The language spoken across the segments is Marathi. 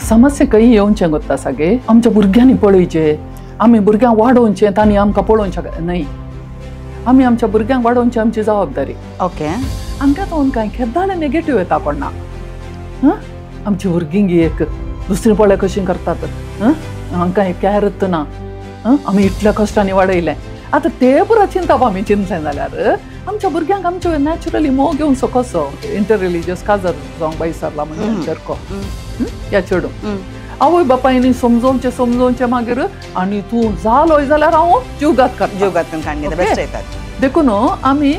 समस्या खंय येवचें गोत्ता सगळे आमच्या भुरग्यांनी पळोवचे आमी भुरग्यांक वाडोवचें तांणी आमकां पळोवचें न्हय आमी आमच्या भुरग्यांक वाडोवची आमची जबाबदारी ओके आमकां तातूंत कांय केन्ना नेगेटिव्ह येता पडना आमची भुरगीं एक दुसरी पळय कशीं करतात आमकां हे कॅरत ना आमी इतल्या कश्टांनी वाडयलें आतां ते पुरो चिंतप आमी चिंतलें जाल्यार आमच्या भुरग्यांक आमचे नॅचरली मोग घेवन कसो इंटर रिलिजियस काजर जावंक बाईसरला म्हणजे चेरको या चेडू आवय बापायनी समजोवचें मागीर आनी तूं जालोय जाल्यार हांव जीवघात करता देखून आमी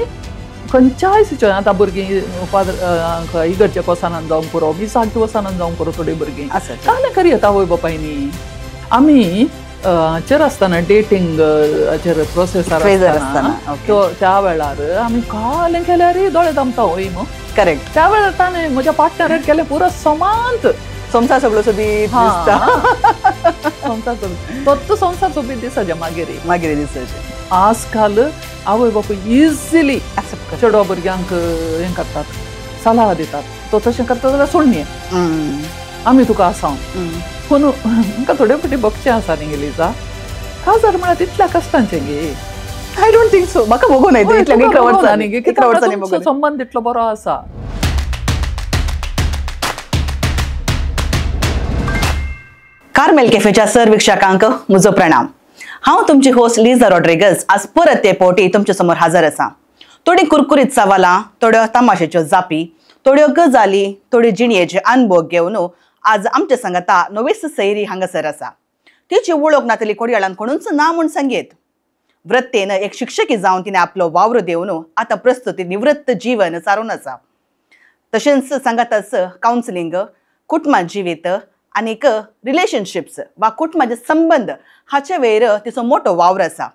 खंयच्याय सिच्युएशन आतां भुरगीं इगर्जे वसानान जावंक पुरो मिसांची वसानान जावंक पुरो थोडीं भुरगीं काले करी येता आवय बापायनी आमी हाचेर आसतना डेटींग हाचेर प्रोसेसर आसतना त्या वेळार आमी कालें केल्यार दोळे जमता वय मग करेक्ट त्या वेळार ताणें म्हज्या पार्टनराक केलें पुरो समांत संसार सगळो सोबीत फक्त संसार सोबीत दिसाचे मागीर दिसाचे आजकाल आवय बापूय इजिली चेडवा भुरग्यांक हें करतात सल्ला दितात तो तशें करता जाल्यार सोडणी आमी तुका आसांव पूण म्हाका थोडे फावटी बगचें आसा न्ही लिजा काजर म्हळ्यार तितल्या कश्टांचें गे आय डोंट थिंक सो म्हाका बगून संबंद तितलो बरो आसा कार्मेल कॅफेच्या सर्वीक्षकांक म्हजो प्रणाम हांव तुमची होस्ट लिजा रॉड्रिगस आज परत ते फावटी तुमचे समोर हजर आसा थोडी कुरकुरीत सवालां थोड्यो तमाशेच्यो जापी थोड्यो गजाली थोडी जिणयेचे अनुभव घेवन आज आमचे सांगता नोवेस सैरी हांगासर आसा तिची वळख नातली कोडयाळान कोणूच ना म्हूण सांगेत वृत्तेन एक शिक्षकी जावन तिने आपलो वावर दिवन आतां प्रस्तुती निवृत्त जीवन सारून आसा तशेंच सांगताच कावन्सिलींग कुटुंब जिवीत आनीक रिलेशनशिप्स वा कुटुंबाचे संबंध हाचे वयर तिचो मोठो वावर आसा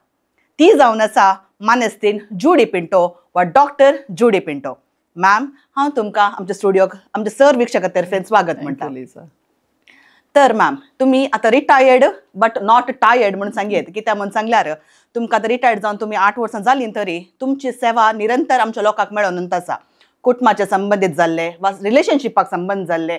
ती जावन आसा मानेस्तीन जुडी पिंटो वा डॉक्टर जुडी पिंटो मॅम हांव तुमकां आमच्या स्टुडियोक आमच्या सर्वीक्षकातर्फे स्वागत म्हणटा तर मॅम तुमी आतां रिटायर्ड बट नॉट टायर्ड म्हणून सांगेत कित्याक म्हणून सांगल्यार तुमकां आतां रिटायर्ड जावन तुमी 8 वर्सां जालीं तरी तुमची सेवा निरंतर आमच्या लोकांक मेळून आसा कुटुंबाचे संबंदीत जाल्ले वा रिलेशनशिपाक संबंद जाल्ले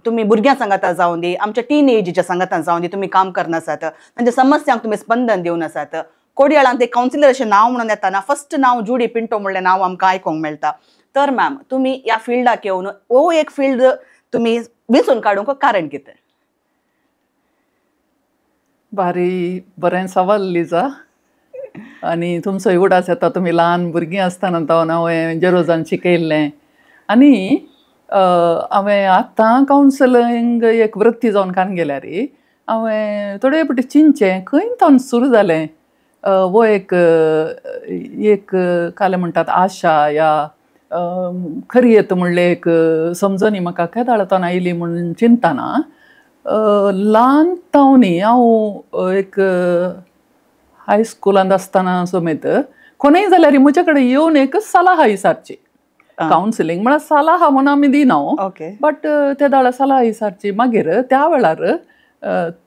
तुमी भुरग्यां सांगाता जावन दी आमच्या टीनेजीच्या सांगातान जावन दी तुमी काम करना आसात तांच्या समस्यांक तुमी स्पंदन दिवन आसात कोडयाळान ते कावन्सिलर अशें नांव म्हणून येताना फर्स्ट नांव जुडी पिंटो म्हणलें नांव आमकां आयकूंक मेळटा तर मॅम तुमी ह्या फिल्डाक येवन वो एक फिल्ड तुमी वेंचून काडूंक कारण कितें भारी बरें सवाल लिजा आनी तुमचो उडास येता तुमी ल्हान भुरगीं आसतना जावन हांवें जेरोजान शिकयल्लें आनी हांवें आतां कावन्सिलिंग एक वृत्ती जावन कान गेल्यार हांवें थोडे फावटी चिंतचें खंय तावन सुरू जालें वो एक काले म्हणटात आशा या खरी येता म्हणलें एक समजनी म्हाका केदाळतान आयली म्हणून चिंतना ल्हान तावनी हांव एक हायस्कुलांत आसतना समेत कोणूय जाल्यार म्हजे कडेन येवन एक सलाह विचारची कावन्सिलींग म्हळ्यार सलाह म्हणून आमी दिना बट ते दाळा सलाह विचारची मागीर त्या वेळार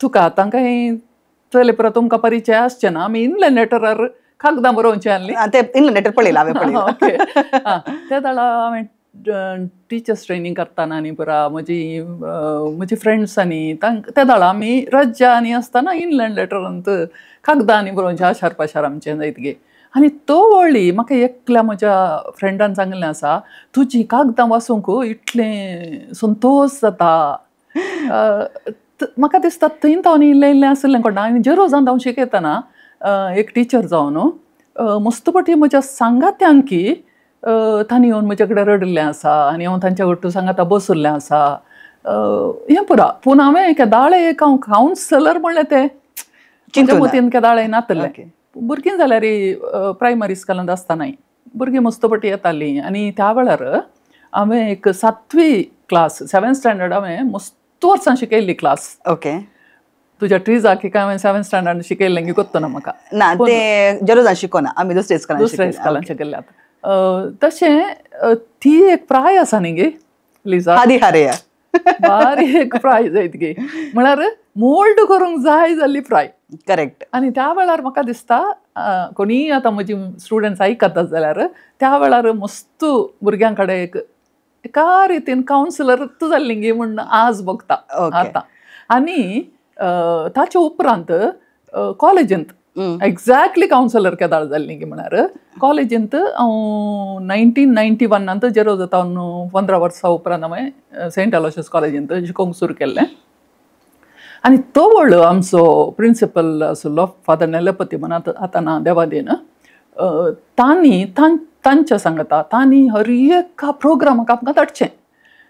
तुका आतां कांय चले परत तुमकां परिचय आसचें ना आमी इनलँड लेटरार कागदां बरोवचें आसली ते इनलँड लेटर पळयलां हांवें त्या दाळा हांवें टिचर्स ट्रेनींग करतना न्ही पुरा म्हजी फ्रेंड्सांनी त्या दाळा आमी राज्यांनी आसतना इनलँड लेटरांत कागदांनी बरोवचें आशार पाशार आमचें जायत गे आनी तो वळी म्हाका एकल्या म्हज्या फ्रेंडान सांगलें आसा तुजी कागदां वाचूंक इतलें संतोश जाता म्हाका दिसता थंय हांव इल्लें आसलें कोणा आनी जेरोजान हांव शिकयतना एक टिचर जावन मस्तपटी म्हज्या सांगात्यांकी तांणी येवन म्हजे कडेन रडलें आसा आनी हांव तांच्या कडून सांगाता बसुल्लें आसा हें पुरा पूण हांवें केदाळे एक हांव कावन्सिलर म्हणलें तें चिंतून मतीन केदाळे नातलें भुरगीं जाल्यार प्रायमरी स्कुलांत आसतनाय भुरगीं मस्तपटी येतालीं आनी त्या वेळार हांवें एक 7वी क्लास 7th स्टँडर्ड हांवें मस्त वर्सां शिकयल्ली क्लास ओके तुज्या ट्रिजाक हांवें 7th स्टँडर्ड शिकयल्लें की कोत्तो ना म्हाका ना ते जेरोजान शिकोना आमी दुसऱ्या स्कुलान शिकयल्यात तशें ती एक प्राय आसा न्ही गे लिजा हादी हारेया बारी एक प्राय जायत गे म्हळ्यार मोल्ड करूंक जाय जाल्ली प्राय करेक्ट आनी त्या वेळार म्हाका दिसता कोणी आतां म्हजी स्टुडंट्स आयकतात जाल्यार त्या वेळार मस्त भुरग्यां कडेन एका रितीन कावन्सिलर जाल्ली गे म्हण आज बगता आतां आनी ताचे उपरांत कॉलेजींत एक्झॅक्टली कावन्सलर केदार जाल्ली गे म्हणार कॉलेजींत हांव 1991 जेरो जाता 15 वर्सां उपरांत हांवें सेंट अलोशियस कॉलेजींत शिकोवंक सुरू केल्लें आनी तो व्हडलो आमचो प्रिंसिपल आशिल्लो फादर नेलपती म्हणून आतां ना देवादेन तांच्या सांगता तांणी हर एका प्रोग्रामाक आमकां धाडचें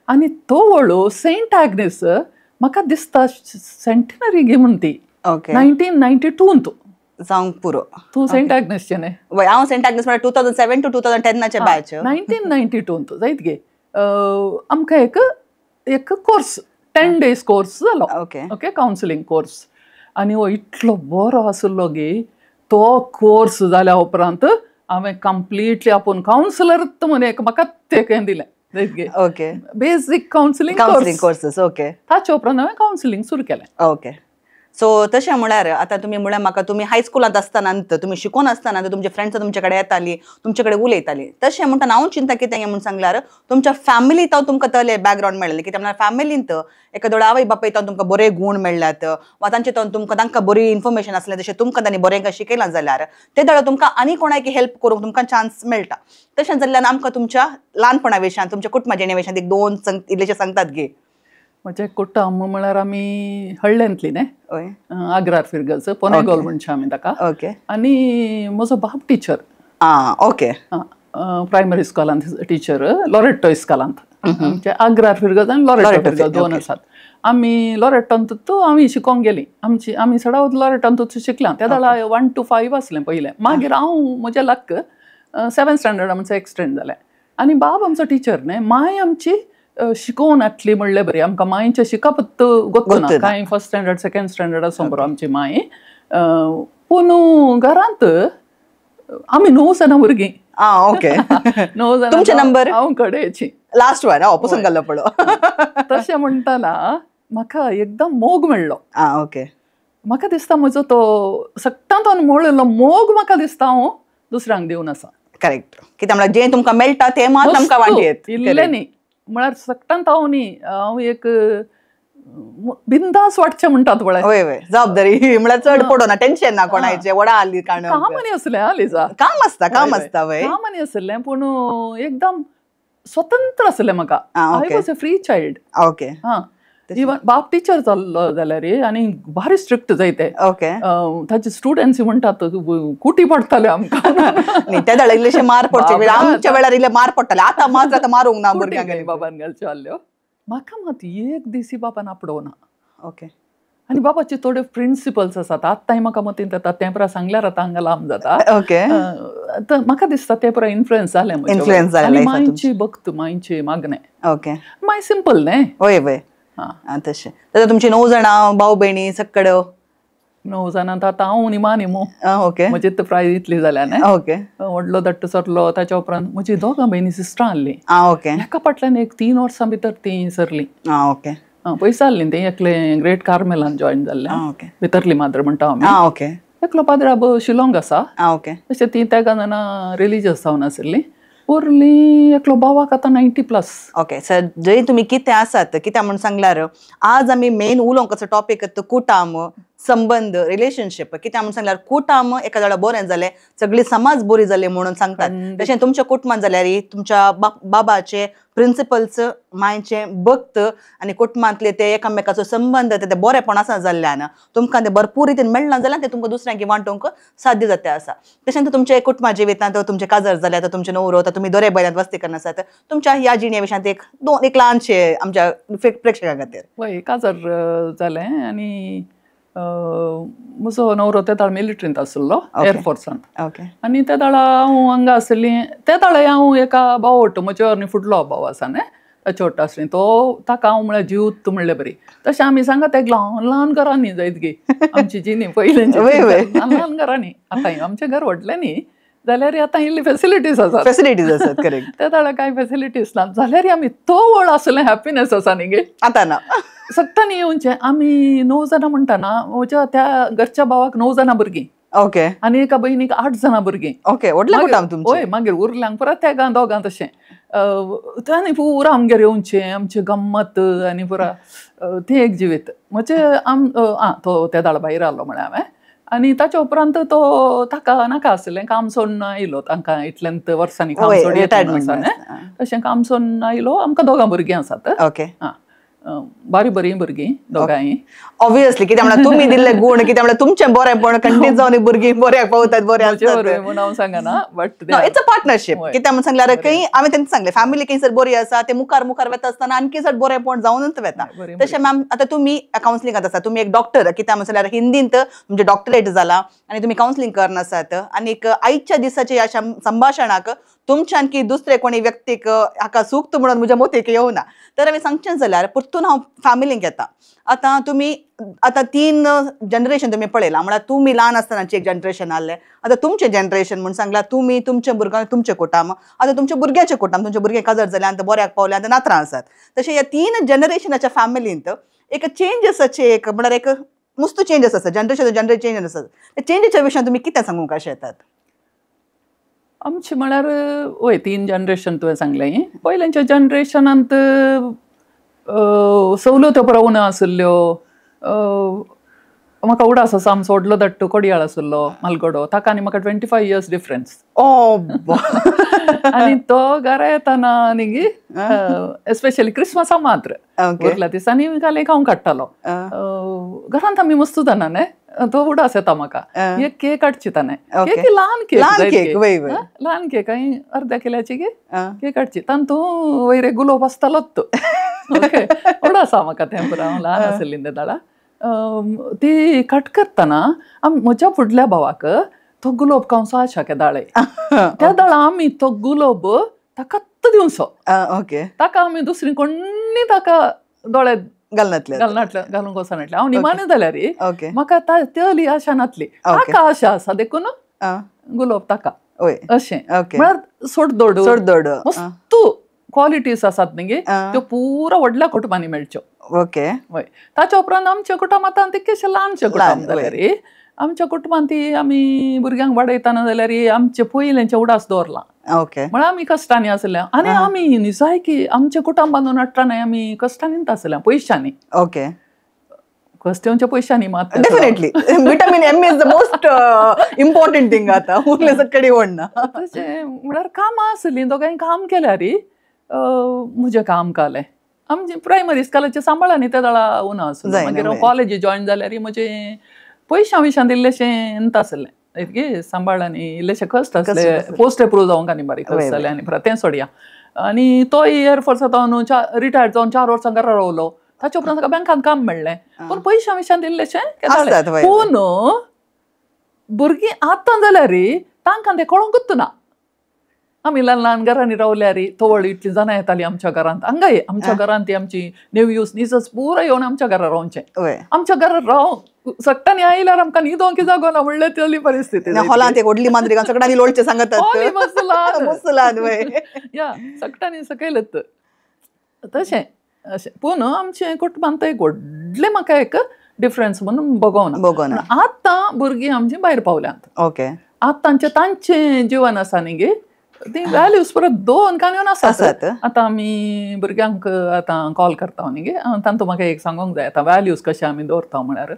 आनी तो व्हडलो सेंट एग्नेस म्हाका दिसता सेंटिनरी गे म्हण ती 1992 जावंक पुरो तूं सेंट एग्नेसचें न्ही वय हांव सेंट एग्नेस म्हळ्यार 2007 to 2010 बॅच 1992 जायत गे आमकां एक कोर्स 10 days कोर्स जालो ओके कावन्सिलींग कोर्स आनी हो इतलो बरो आशिल्लो गे तो कोर्स जाल्या उपरांत हांवें कंप्लिटली आपूण कावन्सिलर म्हणून एक म्हाका तें दिलें जायत गे ओके बेसीक कावन्सिलींग कोर्सेस ओके ताचे उपरांत हांवें कावन्सिलींग सुरू केलें ओके सो तशें म्हळ्यार आतां तुमी म्हळ्यार म्हाका तुमी हायस्कुलांत आसतना तुमी शिकून आसतना तुमचे फ्रेंड्स तुमचे कडेन येतालीं तुमचे कडेन उलयतालीं तशें म्हणटा हांव चिंता कितें म्हणून सांगल्यार तुमच्या फॅमिलींत तुमकां तले बॅकग्रावंड मेळ्ळें कित्याक म्हळ्यार फॅमिलींत एखादो आवय बापायन तुमकां बरे गूण मेळ्ळ्यात वा तांचे तांकां बरी इन्फॉर्मेशन आसलें जशें तुमकां तांणी बरें शिकयलां जाल्यार ते दाडो तुमकां आनी कोणाक हेल्प करूंक तुमकां चान्स मेळटा तशें जाल्ल्यान आमकां तुमच्या ल्हानपणा विशयान तुमच्या कुटुंबा जिणेविशयान एक दोन इल्लेशें सांगतात गे म्हजें कुटुंब म्हळ्यार आमी हळ्ळ्यांतली न्ही आग्रार फिरगल्स पोने गव्हर्मेंटचे आमी ताका ओके आनी म्हजो बाप टिचर ओके प्रायमरी स्कुलांत टिचर लॉरेटो इस्कॉलांत आमचे आग्रार फिरगल्स आनी लॉरेटो फिरगल्स दोन आसात आमी लॉरेटोंतूच आमी शिकोवंक गेलीं आमी सदांच लॉरेटोंतूच शिकल्या त्या दाळा 1 to 5 आसलें पयलें मागीर हांव म्हजें लक 7th स्टँडर्ड आमचें एक्सटेंड जालें आनी बाब आमचो टीचर न्ही माय आमची शिकोवन येतली म्हणलें बरी आमकां मायेचें शिकप गोत्तुना कांय 1st स्टँडर्ड 2nd स्टँडर्ड आसूं बरो आमची माय पूण घरांत आमी 9 जाणां भुरगीं ओके 9 जाणां तुमचे नंबर हांव कडेची लास्ट वन पसून घाल्लो पडो तशें म्हणटाना म्हाका एकदम मोग मेळ्ळो ओके म्हाका दिसता म्हजो तो सक्तांत मोळिल्लो मोग म्हाका दिसता हांव दुसऱ्यांक दिवन आसा करेक्ट कित्याक म्हळ्यार जें तुमकां मेळटा तें मात आमकां वांटेत इल्लें न्ही म्हळ्यार सक्तांत हांव न्ही हांव एक बिंदास वाटचें म्हणटात वळें वय वय जबाबदारी म्हळ्यार चड पडना टेन्शन ना कोणाचें वडा हाली कारण काम आनी असलें लिजा काम आसता वय काम आनी असलें पूण एकदम स्वतंत्र आसलें म्हाका I was a free child okay even बाप टीचर जाल्लो जाल्यार आनी भारी स्ट्रिक्ट जायते ओके ताचे स्टुडंट्स म्हणटात कुटी पडटाले आमकां त्या दाडा इल्लेशे मार पडचे आमच्या वेळार इल्ले मार पडटाले आतां मात आतां मारूंक ना भुरग्यांक बाबान घालच्यो आहल्यो म्हाका मात एक दिसी बाबान आपडोवना ओके आनी बाबाचे थोडे प्रिंसिपल्स आसात आतांय म्हाका मतीन येता तें परा सांगल्यार आतां हांगा लांब जाता ओके म्हाका दिसता तें परा इन्फ्लुएन्स जालें मायची भक्त मायचे मागणे ओके माय सिंपल न्ही वय वय तशें जाल्यार तुमची 9 जाणां भाऊ भयणी सकड 9 जाणांत आतां हांव निमा निमो ओके म्हजी प्राय इतली जाल्या न्ही ओके व्हडलो धट्ट सरलो ताच्या उपरांत म्हजी दोगां भयणी सिस्टरां आहली ओके एका फाटल्यान एक 3 वर्सां भितर ती सरली ओके पयस आहली ती एकलें ग्रेट कार्मेलान जॉयन जाल्लें ओके भितरली माद्र म्हणटा आमी ओके एकलो पाद्रा शिलाँग आसा ओके तशें ती तेगा जाणां रिलिजियस जावन आशिल्ली उरली एकलो भावाक आतां 90+. ओके सर जंय तुमी कितें आसात कित्याक म्हणून सांगल्यार आज आमी मेन उलोवंक असो टॉपीक कुटुंब संबंध रिलेशनशीप कित्याक म्हणून सांगल्यार कुटुंब एका जाल्यार बरें जालें सगळी समाज बरी जाली म्हणून सांगतात तशें तुमच्या कुटुंबान जाल्यार तुमच्या बाबाचे प्रिंसिपल्स मायचे भक्त आनी कुटुंबांतले ते एकामेकाचो संबंध ते बरेपणासान जाल्ल्यान तुमकां ते भरपूर रितीन मेळना जाल्यार ते तुमकां दुसऱ्यांक वांटोवंक साध्य जाता आसा तशें तुमचे कुटुंबा जिवितांत तुमचे काजर जाले आतां तुमचे नवरो तुमी दोरे बैलांत वस्ती करना आसात तुमच्या ह्या जिणे विशयात एक ल्हानशे आमच्या प्रेक्षकां खातीर वय काजर जालें आनी म्हजो नवरो त्या दाळ मिलिट्रींत आशिल्लो एअरफोर्सांत ओके आनी त्या दाळा हांव हांगा आसली त्या दाळे हांव एका भावट म्हजे अर्नी फुडलो भाव आसा न्ही ताचे वट्ट आसली तो ताका हांव म्हळ्यार जीवत म्हणलें बरी तशें आमी सांगात एक ल्हान ल्हान घरांनी जायत गे आमची जिणी पयलींची ल्हान ल्हान घरांनी आतां आमचें घर व्हडलें न्ही जाल्यार आतां इल्ली फेसिलिटीज आसात करेक्ट त्या दाळा कांय फेसिलिटीज ना जाल्यार आमी तो वळ आसलें हॅपिनेस आसा न्ही गे आतां ना सक्तांनी येवचें आमी 9 जाणां म्हणटाना म्हज्या त्या घरच्या भावाक 9 जाणां भुरगीं ओके आनी एका भयणीक 8 जाणां भुरगीं ओके व्हडलें कुटुंब तुमचें हय मागीर उरल्यांक परत त्या दोगां तशें त्याने पुरा आमगेर येवचे आमचे गम्मत आनी पुरा ते एक जिवीत म्हणजे तो त्या दाळ भायर आलो म्हळ्यार हांवें आनी ताच्या उपरांत तो ताका नाका आसलें काम सोडून आयलो तांकां इतल्यांत वर्सांनी काम सोडून तशें काम सोडून आयलो आमकां दोगां भुरगीं आसात ओके बारी बरी भुरगीं दोगांय ऑब्वियसली कित्याक म्हळ्यार तुमी दिल्ले गूण कित्याक म्हळ्यार तुमचें बरेंपण कंटीन्यू जावन भुरगीं बऱ्याक पावतात बरे आसतात म्हणून हांव सांगना बट इट्स अ पार्टनरशिप कित्याक म्हणून सांगल्यार खंय हांवें तेंच सांगलें फॅमिली खंय सर बरी आसा ते मुखार वेता आसतना आणखी चड बरेंपण जावनूच वेता तशें मॅम आतां तुमी कावन्सिलिंगांत आसा तुमी एक डॉक्टर कित्याक म्हणून सांगल्यार हिंदींत तुमचें डॉक्टरेट जाला आनी तुमी कावन्सिलिंग करन आसात आनी आयच्या दिसाच्या ह्या संभाशणाक तुमचे आणखी दुसरे कोणी व्यक्तीक हाका सूक्त म्हणून म्हज्या मतीक येवना तर हांवें सांगचें जाल्यार परतून हांव फॅमिलींक येता आतां तुमी आतां 3 जनरेशन तुमी पळयलां म्हळ्यार तुमी ल्हान आसतनाचें एक जनरेशन आहलें आतां तुमचें जनरेशन म्हणून सांगल्यार तुमी तुमच्या भुरग्यांक तुमचें कुटुंब आतां तुमच्या भुरग्याचें कुटुंब तुमचे भुरगे काजर जाले आतां बऱ्याक पावले आतां नात्रां आसात तशें ह्या 3 जनरेशनाच्या फॅमिलींत एक चेंजेसाचे एक म्हळ्यार एक मस्त चेंजीस आसा जनरेशन चेंजीस आसात त्या चेंजीच्या विशयान तुमी कितें सांगूंक अशें येतात आमचे म्हळ्यार वय 3 जनरेशन तुवें सांगलें पयलींच्या जनरेशनांत सवलत्यो पुरो उण्यो आशिल्ल्यो म्हाका उडास आसा आम सोडलो धाडटो कोडयाळ आशिल्लो मालगडो ताका आनी म्हाका 25 इयर्स डिफरन्स आनी तो घरा येताना न्ही एस्पेशली क्रिस्मसा मात्र उरल्या दिसांनी घाले खावंक काडटालो घरांत आमी मस्त जाणा न्ही तो उडास येता म्हाका एक केक हाडची ताणें केक ल्हान केक हांवें अर्ध्या किल्याची केक हाडची तातूंत वयर गुलाब आसतालोच तो ओके उडास आसा म्हाका तें पुरो हांव ल्हान आसली ते दाडा ती कट करतना म्हज्या फुडल्या भावाक तो गुलाब खावचो आशा के दाळे त्या दाळा आमी तो गुलाब ताका दिवचो ओके ताका आमी दुसरी कोणी ताका दोळे घालूंक वचनातले हांव निमाणें जाल्यार म्हाका तली आशा नासली ताका आशा आसा देखून गुलाब ताका अशें म्हळ्यार सोडदोड मस्त क्वॉलिटीज आसात न्ही त्यो पुरो व्हडल्या कुटुंबांनी मेळच्यो ओके हय ताच्या उपरांत आमच्या कुटुंबांत तितकेशें ल्हानशें कुटुंब जाल्यार आमच्या कुटुंबांत ती आमी भुरग्यांक वाडयतना जाल्यार आमचे पयलेंचें उडास दवरलां ओके म्हळ्यार आमी कश्टांनी आसले आनी आमी निजाय की आमच्या कुटुंबांत नाट्टांनी आमी कश्टांनीच आसल्या पयशांनी ओके कश्ट्यांच्या पयशांनी मात definitely vitamin M is the most important thing आतां उरलें सकडी व्हडना तशें म्हळ्यार कामां आसलीं दोगांय काम केल्यार म्हजें काम कालें आमचे प्रायमरी स्कुलाचे सांबाळांनी त्या दाळा उणो आसलें मागीर हांव कॉलेजी जॉयन जाल्यार म्हजें पयशां विशां दिल्लेशें अंत आसलें इतके सांबाळांनी इल्लेशें कश्ट आसले पोस्ट एप्रूव जावंक आनी बारीक जालें आनी परत तें सोडया आनी तोय एअरफोर्सांत रिटायर्ड जावन 4 वर्सां घरा रावलो ताचे उपरांत ताका बँकांत काम मेळ्ळें पूण पयशां विशां दिल्लेशें पूण भुरगीं आतां जाल्यार तांकां तें कळोंकूच ना आमी ल्हान ल्हान घरांनी रावल्यार तो व्हड इतलीं जाणां येतालीं आमच्या घरांत हांगाय आमच्या घरांत ती आमची नेव्यूज निजस पुरो येवन आमच्या घरा रावचें आमच्या घरांत राव सक्टांनी आयल्यार आमकां न्हिदोंक जागो ना म्हणल्यार तली परिस्थिती हॉलांत एक व्हडली मांद्रिकां सगळ्यांनी लोळचें सांगतात या सक्टांनी सकयलत तशें अशें पूण आमचे कुटुंबांत एक व्हडलें म्हाका एक डिफरन्स म्हणून बगोवना आतां भुरगीं आमची भायर पावल्यांत ओके आतांचें तांचें जिवन आसा न्ही ती व्हॅल्यूज परत 2 कांय आसात आतां आमी भुरग्यांक आतां कॉल करता न्ही तातूंत म्हाका एक सांगूंक जाय आतां व्हॅल्यूज कशे आमी दवरता म्हळ्यार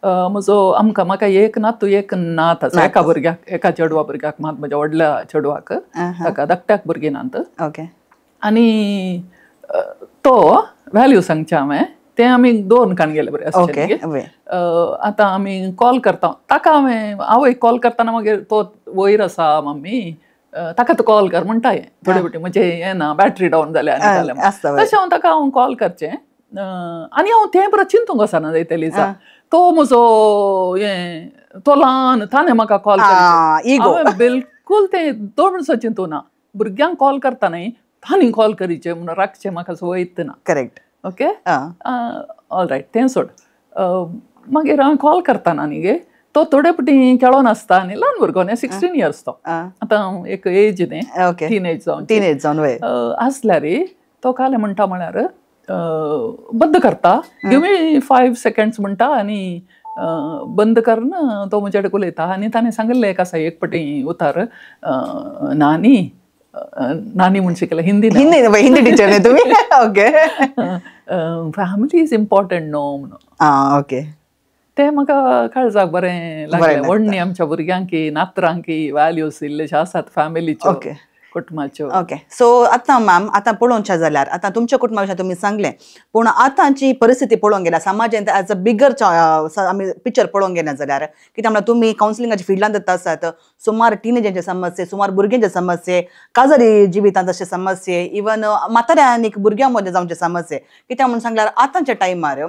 म्हाका एक नात आसा एका भुरग्याक एका चेडवा भुरग्याक मात म्हज्या व्हडल्या चेडवाक ताका धाकट्याक भुरगीं नात ओके आनी तो व्हॅल्यू सांगचे हांवें तें आमी 2 काण गेले बरें आसचें आतां आमी कॉल करता ताका हांव कॉल करतना मागीर तो वयर आसा मम्मी ताका तो कॉल कर म्हणटा थोडे फावटी म्हणजे हें ना बॅटरी डावन जाल्या तशें हांव ताका कॉल करचें आनी हांव तें बरें चिंतूंक वचना जायतली तो म्हजो हें तो ल्हान ताणें म्हाका कॉल हांवें बिलकूल तें दोनसो चिंतूना भुरग्यांक कॉल करता न्ही तांणी कॉल करीचें म्हणून राखचें म्हाका संवय ना करेक्ट ओके ऑल रायट तें सोड मागीर हांव कॉल करतना न्ही तो थोडे फावटी खेळोन आसता आनी ल्हान भुरगो न्ही 16 इयर्स तो आतां एक एज न्ही टीनेज जावन आसल्यार तो काले म्हणटा म्हळ्यार बंद करता गिव मी 5 सेकंड्स म्हणटा आनी बंद करन तो म्हजे कडेन उलयता आनी ताणें सांगलें एक आसा एक फावटी उतार नानी नानी म्हणून शिकला हिंदी हिंदी टीचर नाही तुम्ही okay family is important no म्हणून ओके ते म्हाका काळजाक बरें लागलें व्हडणी आमच्या भुरग्यांकी नातरांकी वॅल्यूज इल्लेशे आसात फॅमिलीच्यो कुटुंबाच्यो ओके सो आतां मॅम आतां पळोवनशें जाल्यार आतां तुमच्या कुटुंबा विशीं तुमी सांगलें पूण आतांची परिस्थिती पळोवंक गेल्यार समाजांत एज अ बिगर आमी पिक्चर पळोवंक गेले जाल्यार कित्याक म्हळ्यार तुमी कावन्सिलिंगाच्या फिल्डांत येता आसात सुमार टिनेजांचे समस्ये सुमार भुरग्यांचे समस्ये काजारी जिवितांत अशे समस्ये इवन म्हाताऱ्या आनीक भुरग्यां मदें जावचे समस्ये कित्याक म्हणून सांगल्यार आतांच्या टायमार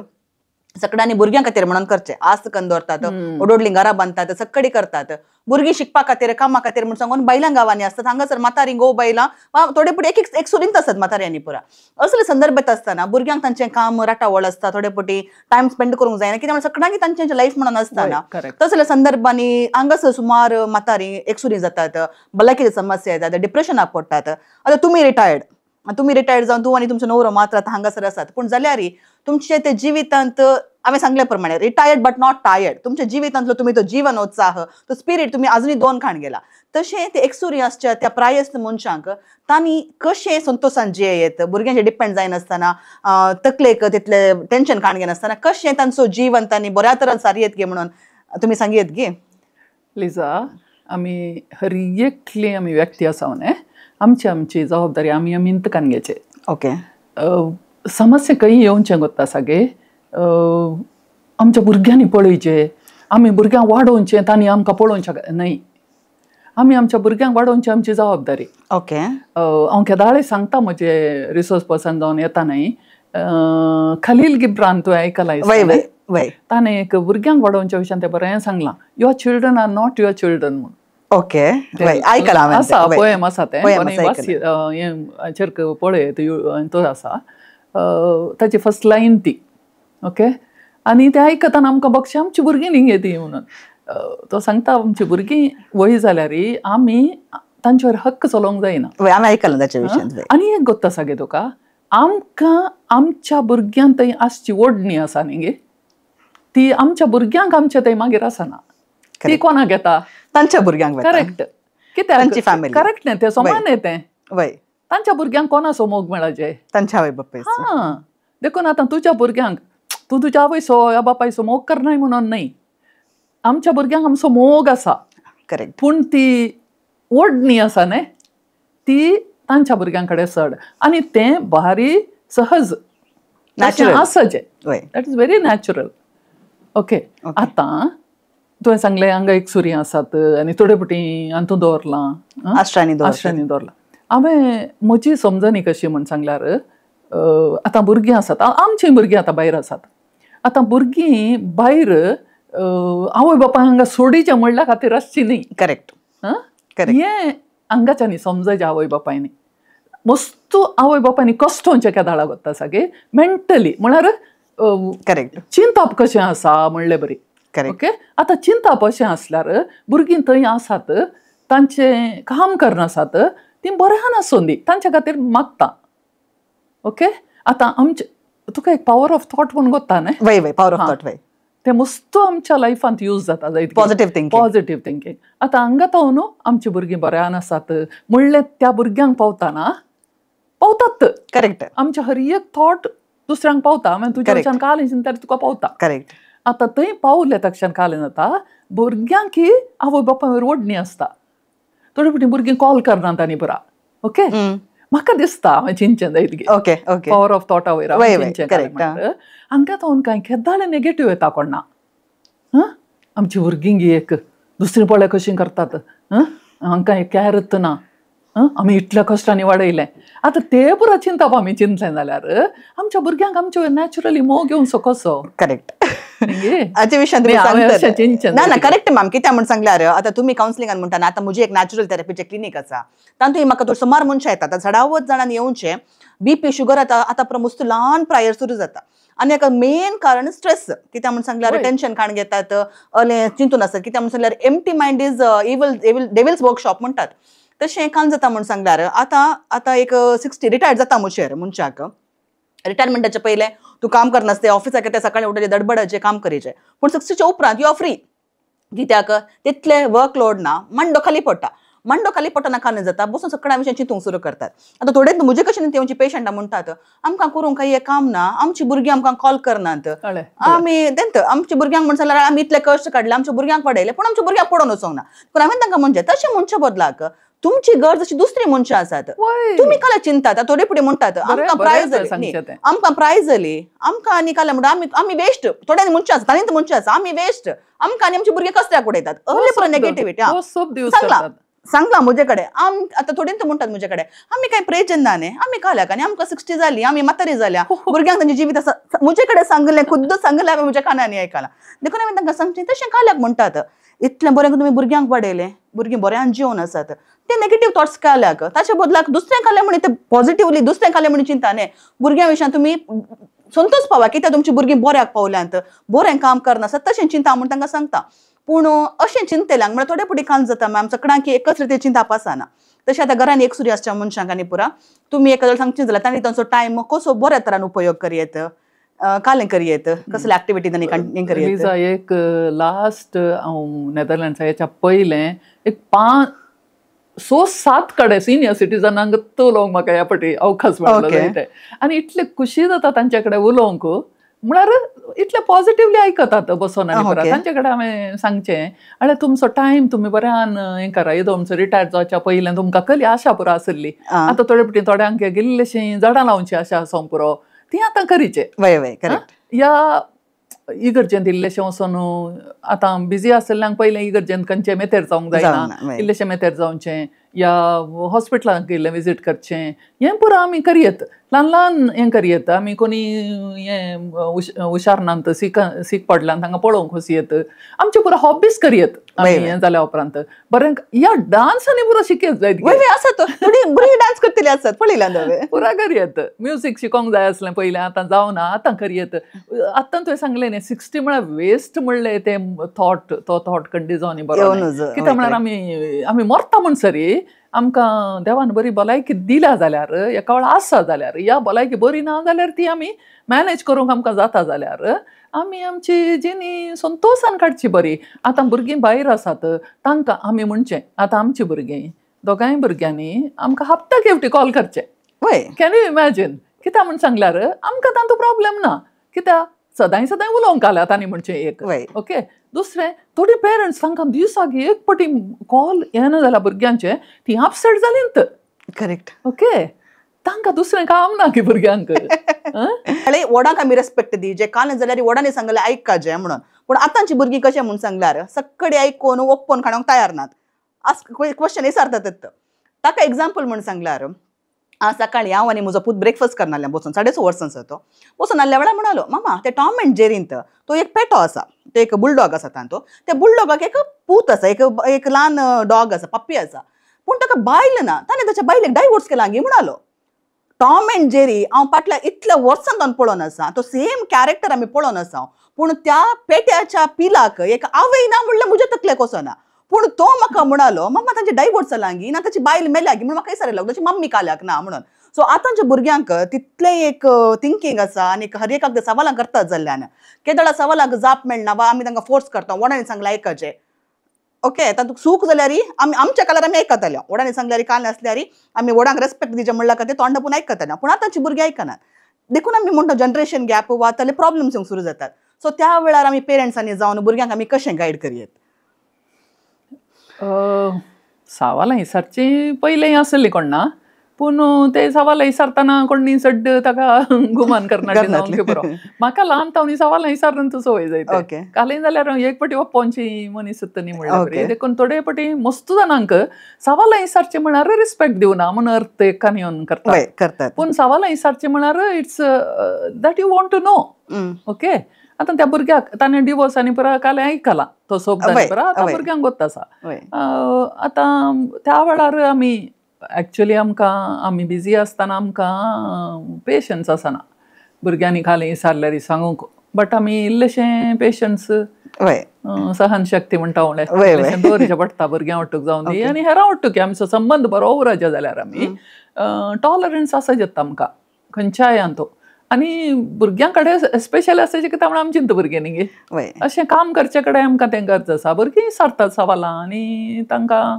सगळ्यांनी भुरग्यां खातीर म्हणून करचे आस्त करून दवरतात ओडोडलीं घरां बांदतात सक्कडी करतात भुरगीं शिकपा खातीर कामा खातीर म्हणून सांगून बायलां गांवांनी असतात हांगासर म्हातारी घोव बायलां वा थोडे पुटी एक सुरींत आसतात म्हाताऱ्यांनी पुरा असले संदर्भात आसतना भुरग्यांक तांचें काम राटावळ आसता थोडे पुटी टायम स्पेंड करूंक जायना कित्याक सगळ्यांनी तांचें लायफ म्हणून आसतना तसल्या संदर्भांनी हांगासर सुमार म्हातारी एकसुरी जातात भलायकेचे समस्या येतात डिप्रेशनाक पडटात आतां तुमी रिटायर्ड जावन तूं आनी तुमचो न्हवरो मात्र आतां हांगासर आसात पूण जाल्यार तुमचे ते जिवितांत हांवें सांगले प्रमाणे रिटायर्ड बट नॉट टायर्ड तुमच्या जिवितांतलो तुमी तो जीवन उत्साह तो स्पिरीट तुमी अजुनूय दोन खाण गेला तशें ते एक्सुरियन्सच्या त्या प्रायस्थ मनशांक तांणी कशें संतोशान जियेत भुरग्यांचेर डिपेंड जायनासतना तकलेक तितले टेन्शन खाण घेनासतना कशें तांचो जीवन तांणी बऱ्या तरेन सारयत गे म्हणून तुमी सांगियत गे लिजा आमी हर एकली आमी व्यक्ती आसा न्ही आमची जबाबदारी आमी इंतकान घेवचे ओके समस्या खंय येवचें गोत्ता सागे आमच्या भुरग्यांनी पळोवचें आमी भुरग्यांक वाडोवचें तांणी आमकां पळोवचें न्हय आमी आमच्या भुरग्यांक वाडोवची आमची जबाबदारी ओके हांव केदाळे सांगता म्हजे रिसोर्स पर्सन जावन येता न्हय खलील गिब्रान तुवें आयकलां ताणें एक भुरग्यांक वाडोवच्या विशयान तें बरें सांगलां your children are not your children म्हणून ओके आयकलां आसा पोयम आसा तें हेचेर पळय तो आसा ताची फर्स्ट लायन ती ओके आनी ते आयकताना आमकां बक्षी आमची भुरगीं न्ही ती म्हणून तो सांगता आमची भुरगीं वय जाल्यार आमी तांचेर हक्क चलोवंक जायना आमी आयकलां ताच्या विशयान आनी एक गत्ता सागे तुका आमकां आमच्या भुरग्यांक थंय आसची ओडणी आसा न्ही गे ती आमच्या भुरग्यांक आमच्या थंय मागीर आसना ती कोणाक घेता तांच्या भुरग्यांक करेक्ट कित्याक फॅमिली करेक्ट न्ही तें समान न्ही तें वय तांच्या भुरग्यांक कोणा सोमोग मेळचे तांच्या आवय बापाय हां देखून आतां तुज्या भुरग्यांक तूं तुज्या आवयचो या बापायचो मोग करनाय म्हणून न्हय आमच्या भुरग्यांक आमचो मोग आसा करेक्ट पूण ती ओडणी आसा न्ही ती तांच्या भुरग्यां कडेन चड आनी तें भारी सहज आसचें that is very natural okay आतां तुवें सांगलें हांगा एक सुरी आसात आनी थोडे फावटी हातूं दवरलां आश्रांनी दवरलां हांवें म्हजी समजणी कशी म्हण सांगल्यार आतां भुरगीं आसात आमचीं भुरगीं आतां भायर आसात आतां भुरगीं भायर आवय बापाय हांगा सोडीचें म्हणल्या खातीर आसची न्ही करेक्ट हें हांगाच्यानी समजायचें आवय बापायनी मस्तू आवय बापायनी कश्टोवचें केदाळा कोत्ता सागे मेंटली म्हळ्यार करेक्ट चिंतप कशें आसा म्हणलें बरी ओके आतां चिंतप अशें आसल्यार भुरगीं थंय आसात तांचें काम करनासात ती बऱ्यान आसूं दी तांच्या खातीर मागता ओके आतां आमचे तुका एक पावर ऑफ थॉट म्हणून कोत्ता न्ही वय पावर ऑफ थॉट वय ते मस्त आमच्या लायफांत यूज जाता जायत पॉझिटिव्ह थिंकींग आतां हांगा तो न्हू आमची भुरगीं बऱ्यान आसात म्हणलें त्या भुरग्यांक पावताना पावतात करेक्ट आमचे हर एक थॉट दुसऱ्यांक पावता मागीर तुज्या कडच्यान काल चिंतल्यार तुका पावता करेक्ट आतां थंय पावले तक्षण काल जाता भुरग्यांक ही आवय बापायर ओडणी आसता थोडी फावटी भुरगीं कॉल करनात आनी पुरा ओके म्हाका दिसता हांवें चिंतचें जायत गे ओके ओके पावर ऑफ थॉटा वयर हांगा तो कांय केदाळे नेगेटिव्ह येता कोणा आमची भुरगीं गी एक दुसरी पळय कशीं करतात हांकां एक कॅरत ना आमी इतल्या कश्टांनी वाडयलें आतां ते पुरा चिंतप आमी चिंतलें जाल्यार आमच्या भुरग्यांक आमचे नॅचरली मोग घेवचो कसो करेक्ट हाचे विशयान ना करेक्ट मॅम कित्याक म्हण सांगल्यार आतां तुमी कावन्सिलिंगान म्हणटा आतां म्हजी एक नॅचरल थेरपीचें क्लिनीक आसा तातूंत म्हाका सुमार मनशां येतात चडावत जाणांनी येवचें BP शुगर आतां मस्त ल्हान प्रायर सुरू जाता आनी हाका मेन कारण स्ट्रेस कित्याक म्हण सांगल्यार टेन्शन खाण घेतात अलें चिंतून आसतात कित्याक म्हण सांगल्यार empty mind is devils workshop म्हणटात तशें कान जाता म्हण सांगल्यार आतां एक 60 रिटायर्ड जाता मुशेर मनशाक रिटायरमेंटाचे पयलें तूं काम करनासतें ऑफिसाक येता सकाळीं उठले दडबडाचें काम करीचें पूण 60च्या उपरांत यू आर फ्री कित्याक तितले वर्कलोड ना मांडो खाली पडटा मांडो खाली पटना खाणे जाता बसून सगळ्या विषयाची चिंतूंक सुरू करतात आता थोडे म्हजे कशें तेंची पेशंटां म्हणटात आमकां करूंक काही काम ना आमची भुरगीं आमकां कॉल करनात आमी तेंत आमच्या भुरग्यांक म्हणून जाल्यार आमी इतले कश्ट काडले आमच्या भुरग्यांक पडयले पूण आमच्या भुरग्यांक पडोवन वचोंक ना पूण हांवें तांकां म्हणचें तशें म्हणचे बदलाक तुमची गरज अशी दुसरी मनशां आसात तुम्ही काला चिंतात थोडे फुडें म्हणटात आमकां प्रायज जाली आमकां आनी काला म्हणटा आमी वेस्ट थोड्यांनी मनशां आसा तांणी मनशां आसा आमी वेस्ट आमकां आनी आमचे भुरगे कसल्याक उडयतात असले परत नेगेटिव्हिटी सांगला म्हजे कडेन आतां थोडीं म्हणटात म्हजे कडेन आमी कांय प्रेजन ना न्ही आमी काल्याक आनी आमकां 60 जाली आमी म्हातारी जाल्या भुरग्यांक तांचे जिवीत आसा म्हजे कडेन सांगलें खुद्द सांगलें हांवें म्हज्या कानांनी आयकलां देखून हांवें तांकां सांगचें तशें काल्याक म्हणटात इतलें बरें तुमी भुरग्यांक पडयलें भुरगीं बऱ्यान जिवन आसात ते नेगेटिव्ह थॉट्स काल्याक ताच्या बदलाक दुसरें कालें म्हणी ते पॉझिटिव्हली दुसरें कालें म्हणी चिंता न्ही भुरग्यां विशयान तुमी संतोश पावा कित्याक तुमची भुरगीं बऱ्याक पावल्यांत बरें काम करनासत तशें चिंता म्हूण तांकां सांगता पूण अशें चिंतेल्यांक म्हळ्यार थोडे फावटी कान जाता मॅम सगळ्यांक एकच रितीन चिंता पासना तशें आतां घरान एक सुरी आसच्या मनशांक आनी पुरा तुमी एखादो सांगचें जाल्यार तांणी तांचो टायम कसो बऱ्या तरान उपयोग करियेत कालें करियेत कसले ऍक्टिव्हिटी तांणी कंटिन्यू करियेत एक लास्ट हांव नेदरलँड्सा हेच्या पयलें एक 5-7 कडेन सिनियर सिटीजनांक उलोवंक म्हाका ह्या फावटी अवकाश मेळ्ळो आनी इतले खुशी जाता तांचे कडेन उलोवंक म्हळ्यार इतले पॉझिटिव्हली आयकतात बसून आनी परत तांचे कडेन हांवें सांगचें आनी तुमचो टायम तुमी बऱ्यान हें करा तुमचो रिटायर जावच्या पयलें तुमकां कसली आशा पुरो आसली आतां थोडे फावटी थोड्यांक गेल्लीशीं झाडां लावची आशा आसूं पुरो ती आतां करीचे ह्या इगर्जेंत इल्लेशें वचून आतां बिजी आसलेल्यांक पयलें इगर्जेंत खंयचे मेथेर जावंक जायना इल्लेशें मेथेर जावचें या हॉस्पिटलांक गेल्लें विजीट करचें हें पुरो आमी करियेत ल्हान ल्हान हें करियेत आमी कोणी हें हुशारनांत सीक पडल्यान तांकां पळोवंक वचयेत आमचे पुरो हॉबीज करियेत आमी हें जाल्या उपरांत बरें ह्या डान्सांनी पुरो शिकयत जाय आसात बरी डान्स करतली आसात पळयल्यान पुरा करियेत म्युजीक शिकोंक जाय आसलें पयलें आतां जावना आतां करियेत आतां तुवें सांगलें न्ही 60 म्हळ्यार वेस्ट म्हणलें तें तो थॉट कंडिजनी बरो कित्याक म्हळ्यार आमी मरता म्हण सरी आमकां देवान बरी भलायकी दिल्या जाल्यार एका वेळा आसा जाल्यार या भलायकी बरी ना जाल्यार ती आमी मॅनेज करूंक आमकां जाता जाल्यार आमी आमची जिणी संतोशान काडची बरी आतां भुरगीं भायर आसात तांकां आमी म्हणचें आतां आमची भुरगीं दोगांय भुरग्यांनी आमकां हप्ता हेवटी कॉल करचें कॅन यू इमॅजिन कित्याक म्हण सांगल्यार आमकां तांचो प्रॉब्लेम ना कित्याक सदांय उलोवंक आल्यात आनी म्हणचें एक ओके दुसरें थोडी पेरंट्स तांकां दिसाक एक पटी कॉल येना जाल्यार भुरग्यांचे ती अपसेट जालींत करेक्ट ओके तांकां दुसरें काम ना की भुरग्यांक वडांक आमी रेस्पेक्ट दी जे कान जाल्यार वडांनी सांगलें आयकचें म्हणून पूण आतांची भुरगीं कशें म्हूण सांगल्यार सक्कडे आयकून ओप्पोन खावंक तयार नात क्वेश्चन विचारतात ताका एग्जाम्पल म्हूण सांगल्यार आज सकाळी हांव आनी म्हजो पूत ब्रेकफास्ट करनासलें बसून 6:30 वर्सांचो तो बसून आसल्या वेळार म्हणालो मामा ते टॉम अँड जेरींत तो एक पेटो आसा तो एक बुलडॉग आसा तांचो त्या बुलडॉगाक एक पूत आसा एक ल्हान डॉग आसा पप्पी आसा पूण ताका बायल ना ताणें ताच्या बायलेक डायवोर्स केला गी म्हणालो टॉम अँड जेरी हांव फाटल्या इतल्या वर्सांत पळोवन आसा तो सेम कॅरेक्टर आमी पळोवन आसा पूण त्या पेट्याच्या पिलाक एक आवय ना म्हणल्यार म्हज्या तकलेक वचना पूण तो म्हाका म्हणालो मम्मा तांचे डायवोर्स जाला गी ना ताची बायल मेल्या गी म्हणून म्हाका विचारलें ताची मम्मी काल्याक ना म्हणून सो आतांच्या भुरग्यांक तितलें एक थिंकींग आसा आनी हर एकाक ते सवालां करतात जाल्ल्यान केदळा सवालांक जाप मेळना वा आमी तांकां फोर्स करता वडांनी सांगलें आयकचें ओके तातूंत सूख जाल्यार आमी आमच्या काळार आमी आयकताले वडांनी सांगल्यार काल नासल्यार आमी वडांक रेस्पेक्ट दिवचें म्हणल्यार खातीर तोंडापून आयकताले पूण आतांची भुरगीं आयकनात देखून आमी म्हणटा जनरेशन गॅप वा ताले प्रॉब्लेम्स सुरू जातात सो त्या वेळार आमी पेरंट्सांनी जावन भुरग्यांक आमी कशें गायड करियेत सवालां विचारची पयलें आसली कोण ना पूण ते सवालां विचारतना कोणी चड ताका गुमान करनाटी जावंक पुरो म्हाका ल्हानपणी सवालां विचारून तूं संवय जाय कालें जाल्यार एक फावटी ओप्पोनची मनीस नी म्हणल्यार देखून थोडे फावटी मस्त जाणांक सवालां विचारचें म्हळ्यार रिस्पेक्ट दिवना म्हूण अर्थ एकान येवन करतात पूण सवालां विचारचें म्हळ्यार it's that you want to know okay आतां त्या भुरग्याक ताणें डिवोर्स आनी पुरा कालें आयकलां तो सोप जालें पुरा आतां भुरग्यांक गोत्त आसा आतां त्या वेळार आमी एक्चुअली आमी बिजी आसतना आमकां पेशन्स आसना भुरग्यांनी खाली विचारल्यार सांगूंक बट आमी इल्लेशें पेशन्स सहनशक्ती म्हणटा उणें दवरचें पडटा भुरग्यां वाटूक जावन दी आनी हेरां वाटूक आमचो संबंद बरो उरचे जाल्यार आमी टॉलरन्स आसा जेता आमकां खंयच्याय हातूंत आनी भुरग्यां कडेन एस्पेशली आसचें कित्याक म्हण आमी चिंत भुरगीं न्ही अशें काम करचे कडेन आमकां तें गरज आसा भुरगीं विचारतात सवालां आनी तांकां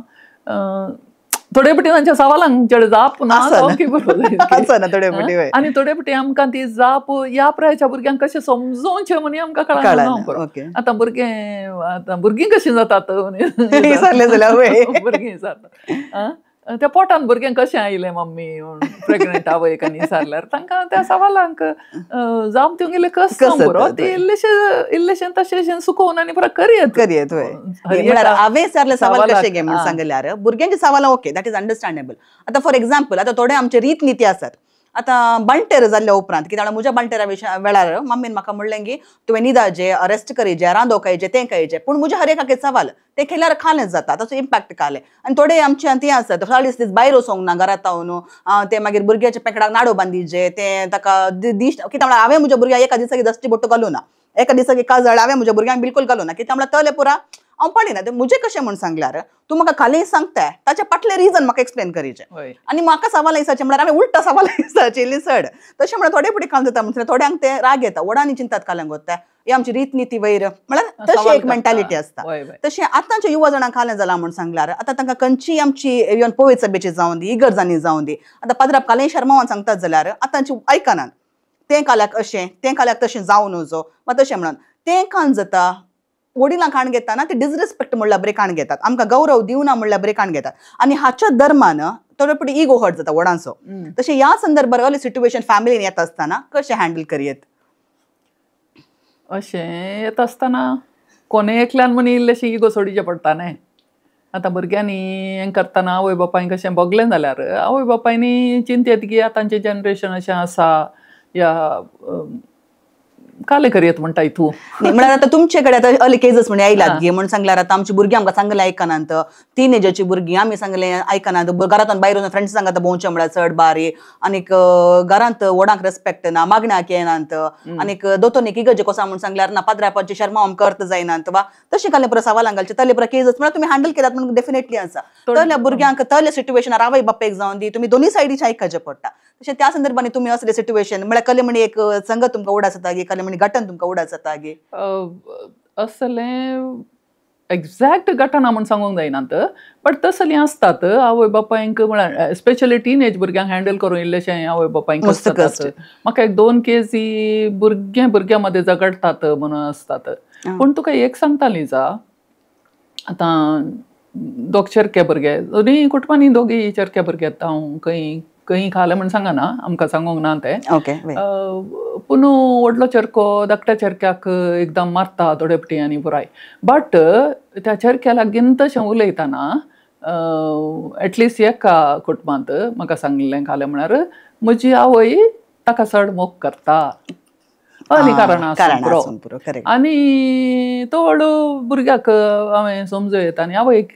थोडे पटी तांच्या सवालांचेर जाप ना जावंकी बरो असं ना थोडे पटी वय. आनी थोडे पटी आमकां ती जाप ह्या प्रायाच्या भुरग्यांक कशें समजोवचें म्हणी आमकां कळना बरो. ओके. आतां भुरगीं कशीं जातात विसरले जाल्यार वय. भुरगीं जातात त्या पोटान भुरग्यांक कशें आयलें मम्मी प्रेग्नंट आवयक आनी विचारल्यार तांकां त्या सवालांक जाप दिवंक गेले कस बरो ते इल्लेशें तशें सुकोवन आनी परत करियत वय. म्हळ्यार हांवें विचारले सवाल कशे घे म्हणून सांगल्यार भुरग्यांची सवालां ओके दॅट इज अंडरस्टँडेबल. आतां फॉर एक्झाम्पल आतां थोडे आमचे रीत निती आसात. आतां बांटेर जाल्ल्या उपरांत कित्याक म्हज्या बांटेरा वेळार मम्मीन म्हाका म्हणलें की तुवें न्हिदाचें रेस्ट करीचें रांदो खायचें तें खायचें पूण म्हज्या हर एकाक सवाल ते केल्यार खालें जाता ताचो इम्पॅक्ट काले. आनी थोडे आमचे ती आसत 40 दीस भायर वचोंक ना घरांत रावन ते मागीर भुरग्याच्या पेकडाक नाडो बांदिचे ते ताका दिश्ट कित्याक म्हळ्यार हांवें म्हज्या भुरग्याक एका दिसाक दश्टी बोट्टो घालूं ना एका दिसाक काजळ हांवें म्हज्या भुरग्यांक बिलकुल घालूं ना कित्याक म्हळ्यार तले पुरा हांव पडिना ते मुझे कशें म्हूण सांगल्यार तूं म्हाका खाली सांगताय ताचे फाटले रिजन म्हाका एक्सप्लेन करीचे आनी म्हाका सवाल विचारचे म्हळ्यार हांवें उलटा सवाल विचारचे लिसड तशें म्हळ्यार थोडे फुडें काम जाता म्हणजे थोड्यांक ते राग येता वडांनी चिंतात काल्यांक वता ही आमची रीत नीती वयर म्हळ्यार तशी एक मेंटॅलिटी आसता. तशें आतांच्या युवा जाणांक खालें जालां म्हूण सांगल्यार आतां तांकां खंयची आमची इवन पोवीत सभेची जावं दी इगर्जांनी जावं दी आतां पाद्राप काले शर्मावान सांगतात जाल्यार आतांची आयकनात तें काल्याक अशें तें काल्याक तशें जावं नजो वा तशें म्हणून तें खाण जाता. वडिलां खाण घेताना ते डिसरेस्पेक्ट म्हणल्यार बरें खाण घेतात आमकां गौरव दिवना म्हणल्यार बरें खाण घेतात आनी हाच्या धर्मान थोडे पटी इगो हर्ट जाता वडांचो. तशें ह्या संदर्भार असले सिट्युएशन फॅमिलीन येता आसतना कशें हँडल करियत. अशें येता आसतना कोणे एकल्यान मनी इल्लेशें इगो सोडिचें पडटा न्हय. आतां भुरग्यांनी हें करतना आवय बापायक कशें बगलें जाल्यार आवय बापायनी चिंतेत की आतांचें जनरेशन अशें आसा या काले करियत म्हणटा तूं म्हळ्यार आतां तुमचे कडेन आतां अर्ली केजीस म्हण आयलात गे म्हण सांगल्यार आतां आमची भुरगीं आमकां सांगलें आयकनात टिनेजाची भुरगीं आमी सांगलें आयकनात घरांतून भायर वचून फ्रेंड्स सांगता भोंवचें म्हळ्यार चड बारी आनीक घरांत वडांक रेस्पेक्ट ना मागण्याक येनात आनीक दोतोरनी इगर्जे कोसा म्हूण सांगल्यार ना पाद्रापाची शर्मा आमकां अर्थ जायनात वा तशें काले पुरो सवालां घालचे तले पुरो केजीस म्हळ्यार तुमी हँडल केल्यात म्हणून डेफिनेटली आसा. तल्या भुरग्यांक तल्या सिट्युएशनार आवय बापेक जावं दी तुमी दोनी सायडीचें आयकचें पडटा. तशें त्या संदर्भांनी तुमी असले सिट्युएशन म्हळ्यार कले म्हणी एक संगत तुमकां उडास जाता गे कले म्हणी घटन तुमकां उडास जाता गे असलें एक्झॅक्ट घटना म्हूण सांगूंक जायनात बट तसलीं आसतात आवय बापायक म्हळ्यार स्पेशली टिनेज भुरग्यांक हँडल करूं इल्लेशें आवय बापायक म्हाका एक 2 केसी भुरग्यां मदें झगडटात म्हणून आसतात. पूण तुका एक सांगताली जा आतां दोग चरके भुरगे दोनी कुटुंबांनी दोगी चरके भुरगे हांव खंय खालें म्हण सांगना आमकां सांगूंक ना तें पूण व्हडलो चरको धाकट्या चरक्याक एकदम मारता थोडे पटी आनी पुराय बट त्या चरक्या लागीं तशें उलयतना एटलिस्ट एका कुटुंबांत म्हाका सांगलें खालें म्हळ्यार म्हजी आवय ताका चड मोग करता आनी कारणां पुरो आनी तो व्हडलो भुरग्याक हांवें समजयत आनी आवयक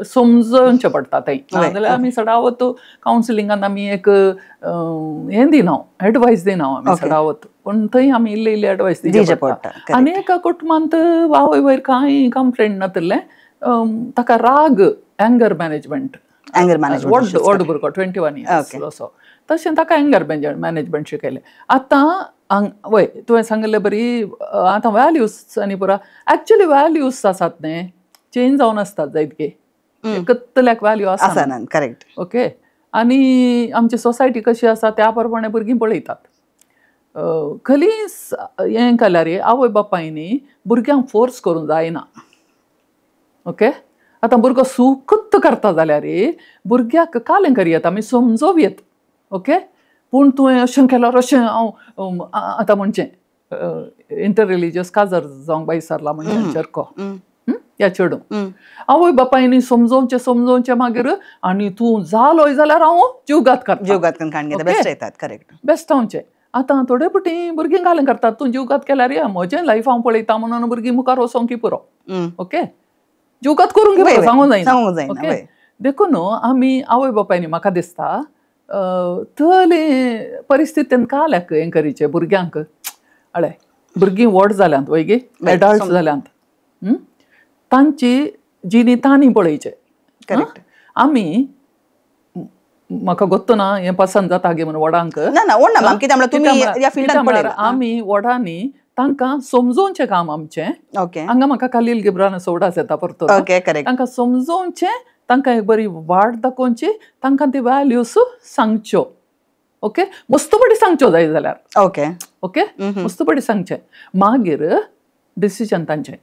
समजोवचें पडटा तें नाजाल्यार आमी सदावत कावन्सिलिंगान आमी एक हें दिना एडवायस दिना आमी सदावत पूण थंय आमी इल्ले एडवायस दिवचें पडटा. आनी एका कुटुंबांत आवय वयर कांय कंप्लेंट नातलें ताका राग एंगर मॅनेजमेंट व्हड भुरगो 21 इयर्स असो तशें ताका एंगर मॅनेजमेंट शिकयलें. आतां वय तुवें सांगलें बरी आतां वॅल्यूज आनी पुरा एक्चुअली वॅल्यूज आसात न्ही चेंज जावन आसतात जायतके एकतल्याक वॅल्यू आसा करेक्ट ओके. आनी आमची सोसायटी कशी आसा त्या प्रमाणे भुरगीं पळयतात. खलीच हें केल्यार आवय बापायनी भुरग्यांक फोर्स करूंक जायना ओके. आतां भुरगो सुकत्त करता जाल्यार भुरग्याक कालें करियत आमी समजोवयत ओके. पूण तुवें अशें केल्यार अशें हांव आतां म्हणचें इंटर रिलिजियस काजर जावंक बायसारला म्हणजे चरको या चेडूं आवय बापायनी समजोवचें मागीर आनी तूं जालोय जाल्यार हांव जीवघात करता बेस्टावचें. आतां थोडे पटी भुरगीं कालें करतात तूं जीवघात केल्यार म्हजें लायफ हांव पळयता म्हणून भुरगीं मुखार वचोंक पुरो ओके. जीवघात करूंक घेवं सांगूंक जायना ओके. देखून आमी आवय बापायनी म्हाका दिसता तले परिस्थितीन काल्याक हें करीचें भुरग्यांक अळे भुरगीं व्हड जाल्यांत वय गे एडल्ट जाल्यांत तांची जिणी तांणी पळयचें. करेक्ट. आमी म्हाका गोत्तो ना हें पसंद जाता गे म्हणून वडांक आमी वडांनी तांकां समजोवचें काम आमचें. हांगा म्हाका खालील गिब्रान सोडास येता परतो तांकां समजोवचें तांकां एक बरी वाट दाखोवची, तांकां ती व्हॅल्यूज सांगच्यो. ओके, मस्त बडी सांगच्यो जाय जाल्यार. ओके ओके, मस्त बडी सांगचें, मागीर डिसिजन तांचें.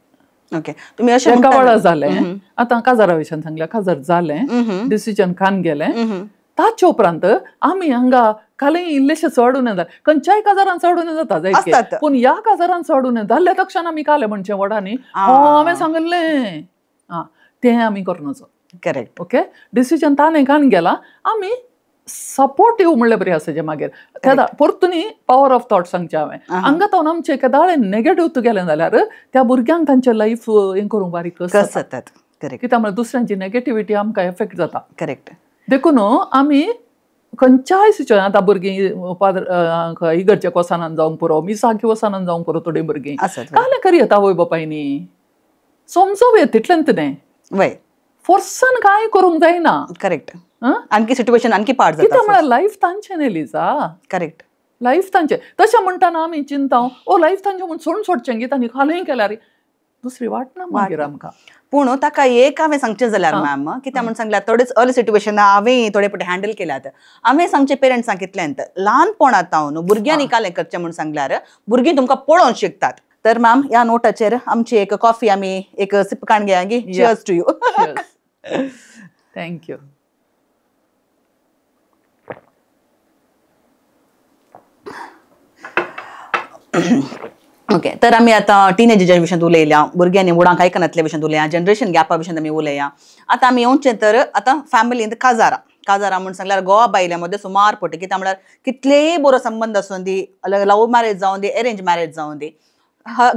ओके, तुम्ही अशें एका वेळा जालें, आतां काजारा विशयान सांगलें, काजार जालें, डिसिजन कान गेलें, ताचे उपरांत आमी हांगा खाली इल्लेशे चडून येता, खंयच्याय काजारान चडून जाता जायते, पूण ह्या काजारान चडून जाल्ल्या तक्षण आमी काले म्हणचें वडांनी हांवें सांगलें, तें आमी करनाचो. करेक्ट. ओके, डिसिजन ताणें कान गेला, आमी सपोर्टीव म्हणलें बरें आसाचें. मागीर केदा परतूनी पॉवर ऑफ थॉट सांगचें हांवें. हांगा तावन आमचें केदाळें नेगेटिव्ह गेलें जाल्यार त्या भुरग्यांक तांचें लायफ हें करूंक बारीक जातात. करेक्ट. कित्याक म्हळ्यार दुसऱ्यांची नेगेटिव्हिटी आमकां एफेक्ट जाता. करेक्ट. देखून आमी खंयच्याय सिच्युएशन, आतां भुरगीं इगर्जे वसानान जावंक पुरो, मिसाकी वसानान जावंक पुरो, थोडीं भुरगीं कालें करी येता वय बापायनी, समजोव तितलें न्ही, वय फोर्सान कांय करूंक जायना. करेक्ट. आणखी सिच्युएशन आणखी पाड जाता. कित्याक म्हळ्यार लायफ तांचें न्ही लिजा. करेक्ट. लायफ तांचें तशें म्हणटाना आमी चिंताव ओ लायफ तांचें म्हूण सोडून सोडचें गी, तांणी खालूय केल्यार दुसरी वाट ना मागीर आमकां. पूण ताका एक हांवें सांगचें जाल्यार मॅम, कित्याक म्हण सांगल्यार थोडेच अर्ली सिच्युएशन हांवें थोडे पटी हँडल केल्यात. हांवें सांगचें पेरंट्सांक इतलेंत, ल्हानपणांतावन भुरग्यांनी कालें करचें म्हूण सांगल्यार भुरगीं तुमकां पळोवन शिकतात. तर मॅम, ह्या नोटाचेर आमची एक कॉफी आमी एक सिप काण घेया गी. Cheers to you. Thank you. Okay, तर आमी आतां टिनेजर विशयान उलयल्या, भुरग्यांनी मुडांक आयकनातल्या विशयान उलया, जनरेशन गॅपा विशयान आमी उलया. आतां आमी येवचें तर आतां फॅमिलींत काजारा म्हूण सांगल्यार गोवा बायल्या मदें सुमार पटी, कित्याक म्हळ्यार कितलेय बरो संबंध आसूं दी, लव मॅरेज जावं दी, अरेंज मॅरेज जावं दी,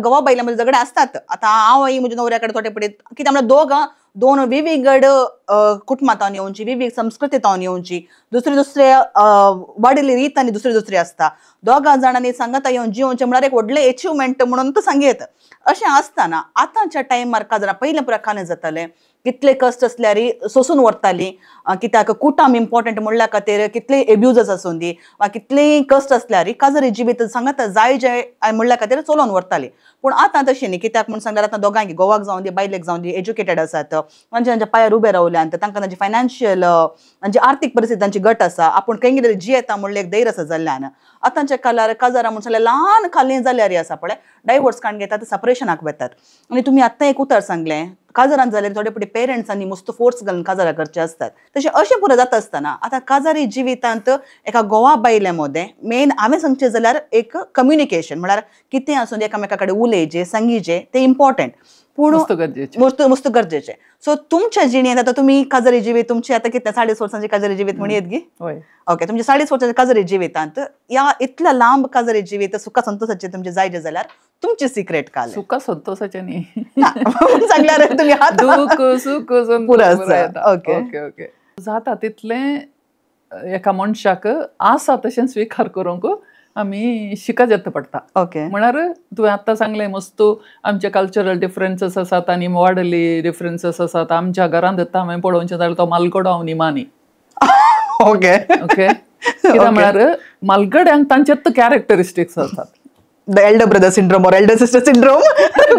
गोवा बायल्या मदें झगडे आसतात. आतां हांव म्हज्या न्हवऱ्या कडेन थोडे पटीत, कित्याक म्हळ्यार दोन वेगवेगळ कुटुंबांतावन येवची, वेगवेगळी संस्कृतीतावन येवची, दुसरे वाडिल्ली रीत आनी दुसरी आसता. दोगां जाणांनी सांगात येवन जिवचें म्हळ्यार एक व्हडलें एचिवमेंट म्हणून तो सांगेत. अशें आसतना आतांच्या टायमार काजारां पयल्या पुरा कालें जातालें, कितले कश्ट असल्यार सोसून व्हरतालीं, कित्याक कुटाम इम्पॉर्टंट म्हणल्या खातीर कितले एब्युजस आसूं दी वा कितलेय कश्ट असल्यार काजारी जिवीत सांगात जाय जे म्हणल्या खातीर चलोवन व्हरतालीं. पूण आतां तशें न्ही, कित्याक म्हूण सांगल्यार आतां दोगांक गोवाक जावं दी, बायलेक जावं दी, एज्युकेटेड आसात, तांच्या पांयार उबे रावल्यांत, तांकां तांची फायनान्शियल तांची आर्थीक परिस्थिती तांची घट आसा, आपूण खंय कितें जियेता म्हणलें एक धैर्य आसा जाल्ल्यान. आतांच्या काळार काजारां म्हूण सांगल्यार ल्हान खालीं जाल्यार आसा पळय, डायवोर्स काण घेतात, सपरेशनाक वेतात. आनी तुमी आतां एक उतर सांगलें, काजारान जाल्यार थोडे पटी पेरंट्सांनी मस्त फोर्स घालून काजारां करचे असतात. तशें अशें पुरो जाता आसतना आतां काजारी जिवितांत एका गोवा बायले मदें मेन हांवें सांगचें जाल्यार एक कम्युनिकेशन, म्हळ्यार कितें आसूं एकामेका कडेन उलयचें, सांगिचें, तें इम्पॉर्टंट. पूण मस्त गरजेचें. सो तुमच्या जिणेंत आतां तुमी काजारी जिवीत तुमची आतां कितें 40 वर्सांची काजारी जिवीत म्हण येत गी. ओके, तुमच्या 40 वर्सांच्या काजारी जिवितांत ह्या इतल्या लांब काजारी जिवीत सुख संतोषाचे तुमचे जायचे जाल्यार तुमचे सिक्रेट काल सुख संतोषाचे न्ही, सांगल्यार तुमी दुख सुख ओके ओके ओके जाता तितलें एका मनशाक आसा तशें स्विकार करूंक आमी शिकत येता पडटा. ओके, म्हळ्यार तुवें आतां सांगलें मस्तू आमचे कल्चरल डिफरन्सीस आसात आनी वाडली डिफरन्सीस आसात. आमच्या घरांत येता हांवें पळोवचें जाल्यार तो मालगडो हांव निमानी. ओके ओके, कित्याक म्हळ्यार मालगड्यांक तांचेच कॅरेक्टरिस्टिक्स आसात. द एल्डर ब्रदर सिंड्रोम और एल्डर सिस्टर सिंड्रोम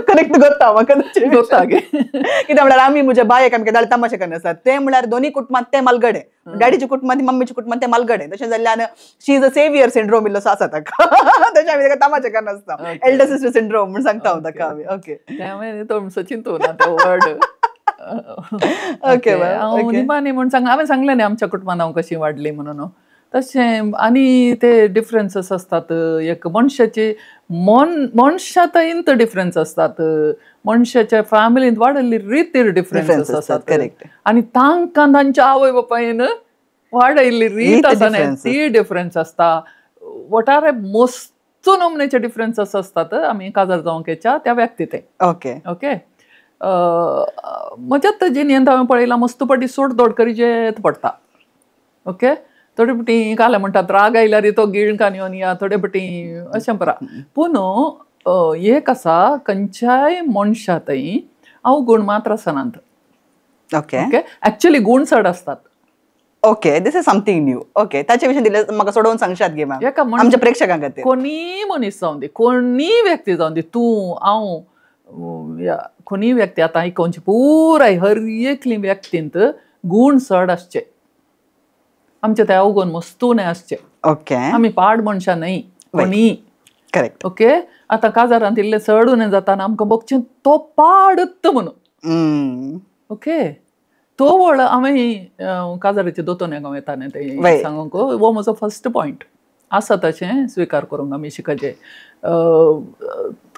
करेक्ट गोत्ता म्हाका गोत्ता गे. कित्याक म्हळ्यार आमी म्हज्या बायक आमगे दाळ तमाशे करना आसात, ते म्हळ्यार दोनी कुटुंबांत ते मालगडे, डॅडीच्या कुटुंबांत मम्मीच्या कुटुंबांत ते मालगडे. तशें जाल्ल्यान शी इज अ सेवियर सिंड्रोम इल्लोसो आसा ताका. तशें आमी ताका तमाशे करना आसता, एल्डर सिस्टर सिंड्रोम म्हूण सांगता हांव ताका आमी. ओके, हांवें तो म्हणसो चिंतूना तो वर्ड. ओके, हांव निमानी म्हूण हांवें सांगलें न्ही आमच्या कुटुंबांत हांव कशी वाडली म्हणून. तशें आनी ते डिफरन्सीस आसतात. एक मनशाची मनशांत डिफरन्स असतात, मनशाच्या फॅमिलींत वाडल्ली रितीर डिफरन्स आसात. आनी तांकां तांच्या आवय बापायन वाडयल्ली रीत आसा ती डिफरन्स आसता. वटारे मस्त नमनेचे डिफरन्सीस असतात आमी काजार जावंक येच्या त्या व्यक्तीत. ओके ओके, म्हज्याच जिणेंत हांवें पळयलां मस्त पटी सोडदोड करीचेच पडटा. ओके, थोडे पटी काले म्हणटात राग आयल्यार तो गिळ कान या, थोडे पटी अशें परा. पूण एक आसा खंयच्याय मनशांतय अवगुण मात्र आसनात. ओके ओके, एक्चुअली गुण चड असतात. Okay, this is something new. Okay, ताचे विशयी दिलें म्हाका सोडवून सांगशात गे मॅम आमच्या प्रेक्षकांक खातीर. कोणी मनीस जावं दी, कोणी व्यक्ती जावं दी, तूं हांव कोणी व्यक्ती आतां खंयची पुराय हर एकली व्यक्तींत गूण चड आसचे, आमचे त्या अवगण मस्तूने आसचे. ओके. आमी पाड मनशां न्हय कोणी. करेक्ट. ओके. आतां काजारांत इल्ले चड उणें जाताना आमकां बगचें तो पाडत म्हणून. ओके. तो वळ हांवें काजाराचे दोतोन हांगा येता न्ही ते सांगूंक, हो म्हजो फर्स्ट पॉयंट. आसा तशें स्विकार करूंक आमी शिकचे.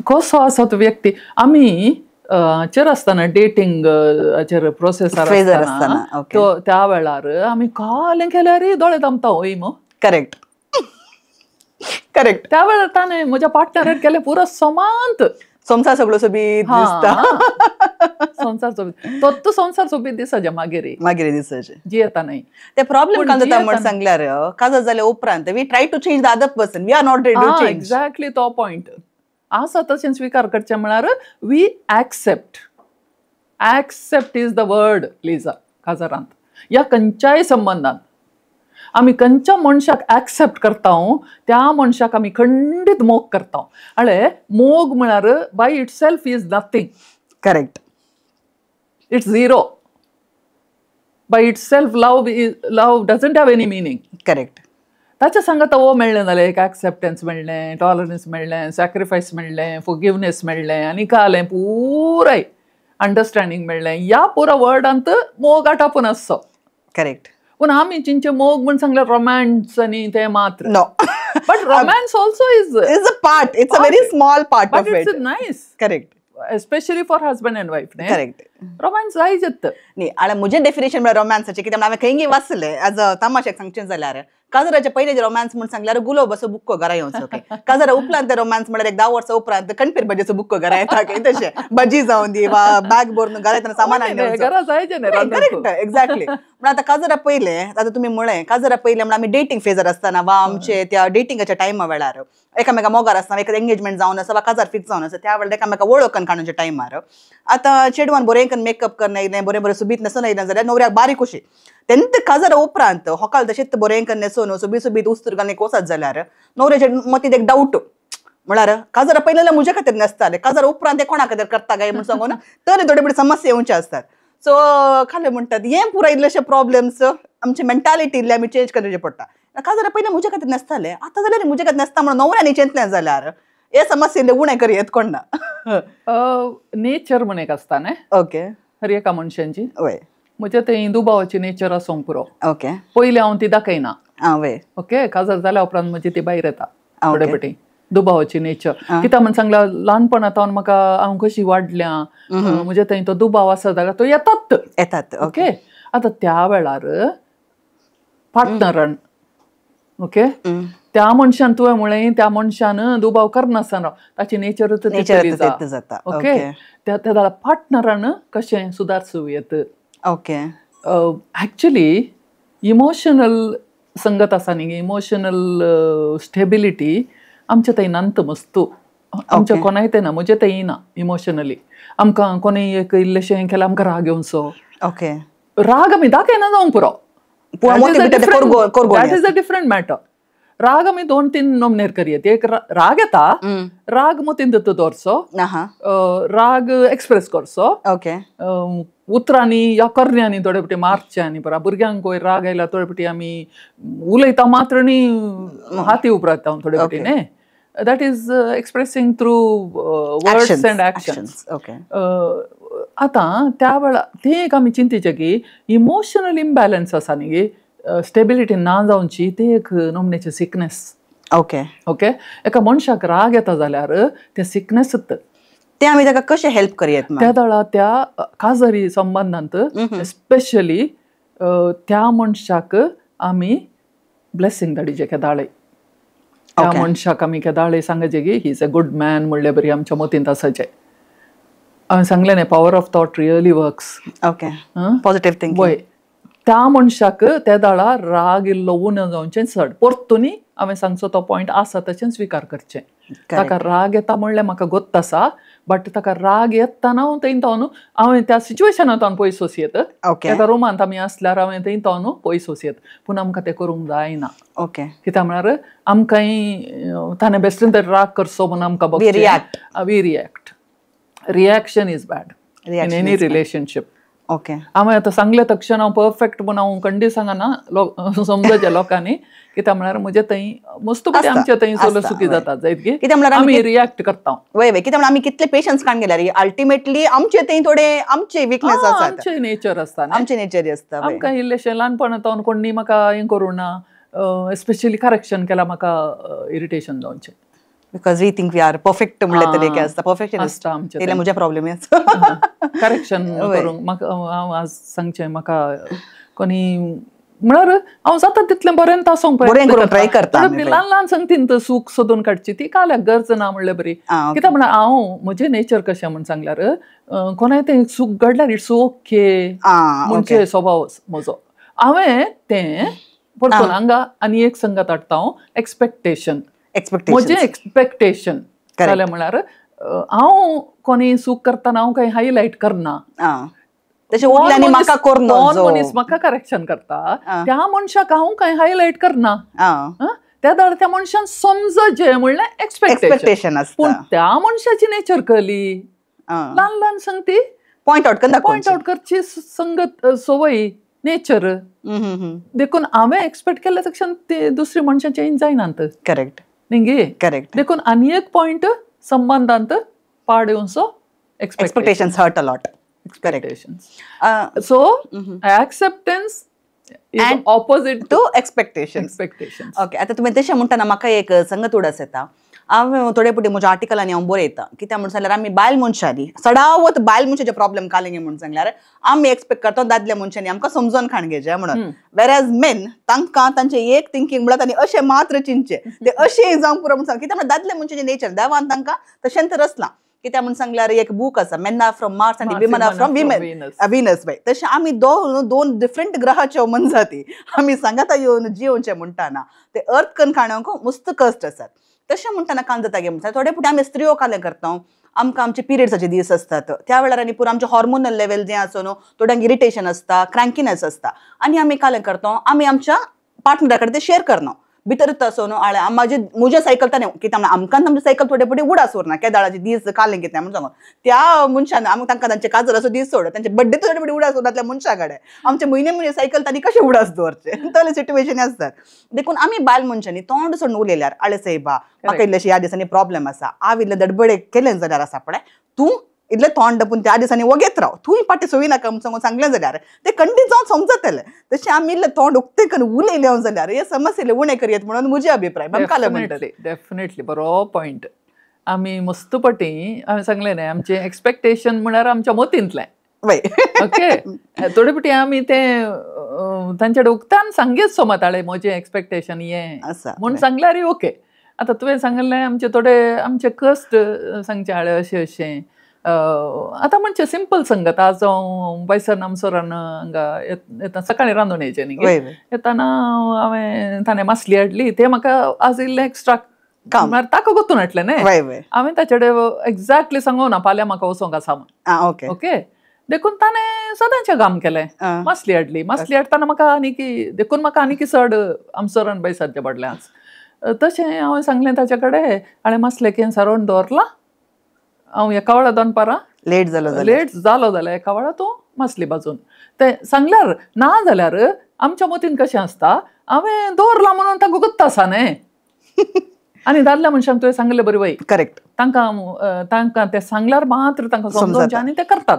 कसो आसा तो व्यक्ती. आमी हाचेर आसतना डेटिंग हाचेर प्रोसेसार आसतना त्या वेळार आमी कालें केल्यार दोळे दामता वय मो. करेक्ट. करेक्ट. त्या वेळार ताणें म्हज्या पार्टनराक केलें पुरो समांत. संसार सगळो सोबीत दिसता. संसार सोबीत तो संसार सोबीत दिसाचे मागीर दिसाचे जी येता नाही ते प्रॉब्लेम काय जाता म्हण सांगल्यार काजार जाल्या उपरांत we try to change the other person. We are not ready to change. Exactly तो पॉइंट आसा तशें स्वीकार करचें म्हळ्यार we accept. Accept is the word Liza काजारांत. ह्या खंयच्याय संबंधांत आमी खंयच्या मनशाक ऍक्सेप्ट करता त्या मनशाक आमी खंडीत मोग करता. आळे मोग म्हळ्यार by itself is nothing. Correct. It's zero. By itself love doesn't have any meaning. Correct. ताच्या सांगता हो मेळ्ळें जालें एक ऍक्सेप्टन्स मेळ्ळें, टॉलरन्स मेळ्ळें, सॅक्रिफायस मेळ्ळें, फॉरगिवनेस मेळ्ळें आनी कालें पुराय अंडरस्टँडींग मेळ्ळें. ह्या पुरा वर्डांत मोग आटापून आसचो. करेक्ट. पूण आमी चिंचे मोग म्हण सांगल्यार रोमॅन्स आनी ते मात्र. No. But romance also is a part. It's a very small part of it. It's nice. Correct. Especially for husband and wife. Correct. Romance जायच न्ही. आनी म्हजें डेफिनेशन म्हळ्यार रोमॅन्साचें कित्याक हांवें खंय वाचलें एज अ तमाशेक सांगचें जाल्यार काजाराचे पयले जे रोमॅन्स म्हण सांगल्यार गुलाब असो बुक्को घरा येवचो. ओके. काजारा उपरांत ते रोमॅन्स म्हळ्यार एक 10 वर्सां उपरांत कणपेर भाजयेचो बुक्को घरा येता. तशें भजी जावन दी वा बॅग भरून घरा येतना सामान हाडून घरा जायचें न्ही. करेक्ट. एक्झॅक्टली. पूण आतां काजारा पयले आतां तुमी म्हळें काजारा पयले म्हळ्यार आमी डेटिंग फेजार आसतना वा आमचे त्या डेटिंगाच्या टायमा वेळार एकामेका मोगार आसतना एक एंगेजमेंट जावन आसा वा काजार फिक्स जावन आसा त्या वेळार एकामेका वळखन काडूच्या टायमार आतां चेडवान बरें करून मेकअप करून येयलें, बरें बरें सुबीत न्हेसून येयलें जाल्यार नवऱ्याक बारीक खुशी. तेन्ना काजारा उपरांत होकाल तशेंच बरें करून न्हेसून सुबीत उस्तर घालून वचत जाल्यार नवऱ्याच्या मतींत एक डावट म्हळ्यार काजारा पयले म्हजे खातीर न्हेसताले, काजारा उपरांत ते कोणा खातीर करता काय म्हण सांगून तर थोडे थोडे समस्या येवचे असतात. सो खाले म्हणटात हे पुरा इल्लेशे प्रॉब्लेम्स आमची मेंटॅलिटी इल्ली आमी चेंज करचे पडटा. काजारा पयले म्हजे खातीर न्हेसताले आतां जाल्यार म्हजे खातीर न्हेसता म्हणून नवऱ्यानी चिंतलें जाल्यार हे समस्या उणें करयत कोण ना. नेचर म्हण एक आसता न्ही. ओके. हर एका मनशांची. वय. म्हणजे ते हिंदुभावाची नेचर आसूंक पुरो. ओके. पयलीं हांव ती दाखयना. वय. ओके. काजार जाल्या उपरांत म्हणजे ती भायर येता थोडे पटी. दुबावाची नेचर कित्याक म्हण सांगल्यार ल्हानपणांत म्हाका हांव कशी वाडल्यां म्हणजे थंय तो दुबाव आसा जाल्यार तो येतात. ओके. आतां त्या वेळार पार्टनरान ओके त्या मनशान तुवें म्हळें त्या मनशान दुबाव करनासतना ताची नेचरच जाता. ओके. त्या पार्टनरान कशें सुदारसूं येत. ओके. एक्चुली इमोशनल संगत आसा न्ही, इमोशनल स्टेबिलिटी आमच्या थंय नांत मस्तू. आमच्या कोणाय ते ना, म्हजे थंय ना इमोशनली. आमकां कोणें एक इल्लेशें हें केल्यार आमकां राग येवचो. ओके. राग आमी दाखयना जावंक पुरो. That is a different matter. राग आमी 2-3 नोमनेर करयत. एक राग येता, राग मतींत दवरचो, राग एक्सप्रेस करचो. ओके. उतरांनी या करण्यांनी थोडे पटी मारचे आनी बरा भुरग्यांक राग आयला थोडे पटी आमी उलयता मात्र न्ही हाती उपरात थोडे पटी न्ही. That is expressing through words and actions. आतां त्या वेळार ते एक आमी चिंतेचें की इमोशनल इम्बॅलन्स आसा न्ही, स्टेबिलिटी ना जावची ते एक नमनेचे सिकनेस. ओके. ओके. एका मनशाक राग येता जाल्यार ते सिकनेसच. ते आमी ताका कशें हेल्प करयत त्या दळा त्या काजारी संबंधांत एस्पेशली त्या मनशाक आमी ब्लेसिंग धाडीचे केदाळे. त्या मनशाक आमी केदाळे सांगचे की he is a good man म्हणले बरी आमच्या मतींत आसाचे. हांवें सांगलें न्ही power of thought really works. Okay. Positive thinking. वय. त्या मनशाक त्या दाळा राग इल्लो उणो जावचें चड. परतुनी हांवें सांगचो तो पॉयंट आसा तशें स्विकार करचें. ताका राग येता म्हणल्यार म्हाका गोत्त आसा, बट ताका राग येतना हांवें त्या सिच्युएशनांत पयस वचयत. एका रुमांत आमी आसल्यार हांवें थंय न्हू पयस वचयत. पूण आमकां तें करूंक जायना. ओके. कित्याक म्हळ्यार आमकांय ताणें बेश्टेन तरी राग करचो म्हणून आमकां we react. Reaction is bad in any relationship. Okay हांवें आतां सांगलें तक्षण हांव परफेक्ट म्हूण हांव खंडी सांगना समजाच्या लोकांनी कित्याक म्हळ्यार म्हजे थंय मस्त बरें आमचे थंय सोलो सुखी जाता जायत कित्याक म्हळ्यार आमी रिएक्ट करता वय वय कित्याक आमी कितले पेशन्स काण गेल्यार अल्टिमेटली आमचे थंय थोडे आमचे विकनेस आसात आमचे नेचर आसता आमचे नेचर आसता आमकां इल्लेशें ल्हानपणांतून कोणी म्हाका हें करूं ना स्पेशली करेक्शन केल्यार म्हाका इरिटेशन जावचें because we think we are perfect म्हणलें तरी काय आसता परफेक्शनिस्ट आसता आमचें तेले म्हजे प्रॉब्लेम करेक्शन करूंक म्हाका हांव आज सांगचें म्हाका कोणी म्हळ्यार हांव जाता तितलें बरें तासोंक बरें करून ट्राय करता ल्हान ल्हान संगतीन सूख सोदून काडची ती काल्याक गरज ना म्हणल्यार बरी कित्याक म्हळ्यार हांव म्हजें नेचर कशें म्हण सांगल्यार कोणाय तें सूख घडल्यार इट्स ओके म्हणजे स्वभाव म्हजो हांवें तें परतून हांगा आनी एक संगत हाडटा हांव एक्सपेक्टेशन म्हजें एक्सपेक्टेशन जाल्यार म्हळ्यार हांव कोणी सूख करतना हांव काही हायलायट करना तशें उरल्यानी म्हाका करना मनीस म्हाका करेक्शन करता त्या मनशाक हांव काही हायलायट करना त्या दर त्या मनशान समजचें म्हणल्यार एक्सपेक्टेशन पूण त्या मनशाची नेचर कळली ल्हान ल्हान संगती पॉयंट आउट करची संगत सवय नेचर देखून हांवें एक्सपेक्ट केल्या तक्षण ते दुसरे मनशां चेंज जायनात करेक्ट न्ही करेक्ट देखून आनी एक पॉयंट संबंधांत पाड येवचो expectations hurt a lot expectations. So acceptance is and opposite to expectations. Okay, आता तुम्ही तशें म्हणटाना म्हाका एक संगत उडास येता हांव थोडे पुटी म्हज्या आर्टिकलांनी हांव बरयता कित्याक म्हण सांगल्यार आमी बायल मनशांनी सदावत बायल मनशाचे प्रॉब्लेम कालेंगे म्हण सांगल्यार आमी एक्सपेक्ट करता दादल्या मनशांनी आमकां समजून खाण घेवचें म्हणून वेरएज मेन तांकां तांचे एक थिंकींग म्हणल्यार तांणी अशें मात्र चिंतचें ते अशें जावंक पुरो म्हण सांग कित्याक दादल्या मनशाचें नेचर देवान तांकां तशें तर आसलां कित्याक म्हण सांगल्यार एक बूक आसा मेन आर फ्रॉम मार्स आनी विमन आर फ्रॉम विनस बाय तशें आमी दोन डिफरंट ग्रहाच्यो मनजाती आमी सांगाता येवन जिवचें म्हणटाना ते अर्थ कन खाणांक मस्त कश्ट आसात तशें म्हणटाना कान जाता गे म्हणटा थोडे पुटी आमी स्त्रियो कालें करता आमकां आमचे पिरियड्साचे दीस असतात त्या वेळार आनी पुरो आमचे हॉर्मोनल लेवल जें आसा न्हू थोड्यांक इरिटेशन आसता क्रँकीनेस आसता आनी आमी कालें करता आमी आमच्या पार्टनरा कडेन ते शेअर करना भितर आसो न्हू म्हजें सायकल ताणें कित्याक आमकां आमचें सायकल थोडे पुटी उडास उरना केदाळाचे दीस कालें कितें म्हणून सांगून त्या मनशान आमी तांकां तांचे काजर असो दीस सोड तांचे बड्डे थोडे पुटी उडास उरनातल्या मनशा कडेन आमचे म्हयने सायकल तांणी कशें उडास दवरचे तले सिट्युएशन आसतात देखून आमी बायल मनशांनी तोंड सोडून उलयल्यार आळे सायबा म्हाका इल्लेशें ह्या दिसांनी प्रॉब्लेम आसा हांव इल्ले दडबडे केलें जाल्यार आसा पळय तूं इतलें तोंड पूण त्या दिसांनी वगेत राव तूंय पाटी सोय नाका म्हणून सांगलें जाल्यार ते कंटी जावन समजतलें तशें आमी इल्लें तोंड उक्तें करून उलयलें जाल्यार हे समस्येले उणें करयत म्हणून म्हजे अभिप्राय डेफिनेटली बरो पॉयंट आमी मस्त पटी हांवें सांगलें न्ही आमचें एक्सपेक्टेशन म्हळ्यार आमच्या मतींतलें ओके थोडे पटी आमी तें तांचे कडेन उक्तान सांगेच समजताळे म्हजें एक्सपेक्टेशन हें म्हूण सांगल्यार ओके आतां तुवें सांगलें आमचे थोडे आमचे कश्ट सांगचे हाळे अशें अशें आतां म्हणजे सिंपल संगत आज हांव बैसर आमसोरान हांगा येता सकाळीं रांदून येवचें न्ही येताना हांवें ताणें मासली हाडली ते म्हाका आज इल्लें एक्स्ट्रा म्हळ्यार ताका गोतून हाडलें न्ही हांवें ताचे कडेन एक्झॅक्टली सांगूं ना फाल्यां म्हाका वचोंक आसा म्हूण ओके देखून ताणें सदांचें काम केलें मासली हाडटाना म्हाका आनी देखून म्हाका आनी चड आमसोरान बैसारचें पडलें आज तशें हांवें सांगलें ताचे कडेन हांवें मासलें केन सारोवन दवरलां हांव एका वेळा दनपारां लेट जालो जाल्यार एका वेळा तूं मासली बाजून ते सांगल्यार ना जाल्यार आमच्या मतीन कशें आसता हांवें दवरलां म्हणून ताका गुत्त आसा न्ही आनी दादल्या मनशांक तुवें सांगलें बरी वय करेक्ट तांकां ते सांगल्यार मात्र तांकां समजोवचें आनी ते करतात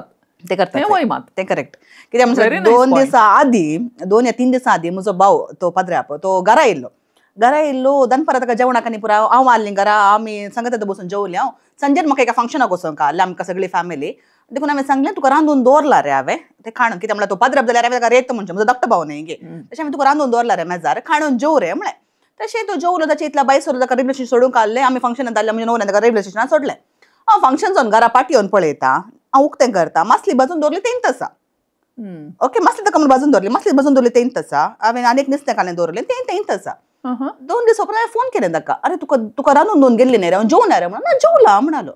वय मात ते करेक्ट कित्याक म्हणजे 2 दिसां आदीं 2 या 3 दिसां आदीं म्हजो भाव तो पाद्र्याप तो घरा येयल्लो दनपारां ताका जेवणाक आनी पुरो हांव आसलीं घरा आमी सांगता बसून जेवली हांव संजेर म्हाका एका फंक्शनाक वचोंक आसलें आमकां सगळी फॅमिली देखून हांवें सांगलें तुका रांदून दवरला रे हांवें तें खाण कित्याक म्हळ्यार तो पाद्रप जाल्यार हांवें ताका रेत म्हणचे म्हजो धाकटो भाव न्ही गे तशें हांवें तुका रांदून दवरला रे मेजार खाणून जेव रे म्हळें तशें तो जेवलो ताचे इतल्या बायसर ताका रेल्वे स्टेशन सोडूंक आसलें आमी फंक्शनाक धाडलें म्हणजे णवऱ्यान ताका रेल्वे स्टेशनार सोडलें हांव फंक्शन जावन घरा पाटी येवन पळयता हांव उक्तें करता मासली भाजून दवरली 3 तासां ओके मासली ताका भाजून दवरली 3 तासां हांवें आनीक नुस्तें कालें दवरलें 3 तासां 2 दीस उपरांत हांवें फोन केलें ताका अरे तुका रांदून घेवन गेल्ली न्ही रे हांव जेवना रे म्हणून जेवला म्हणालो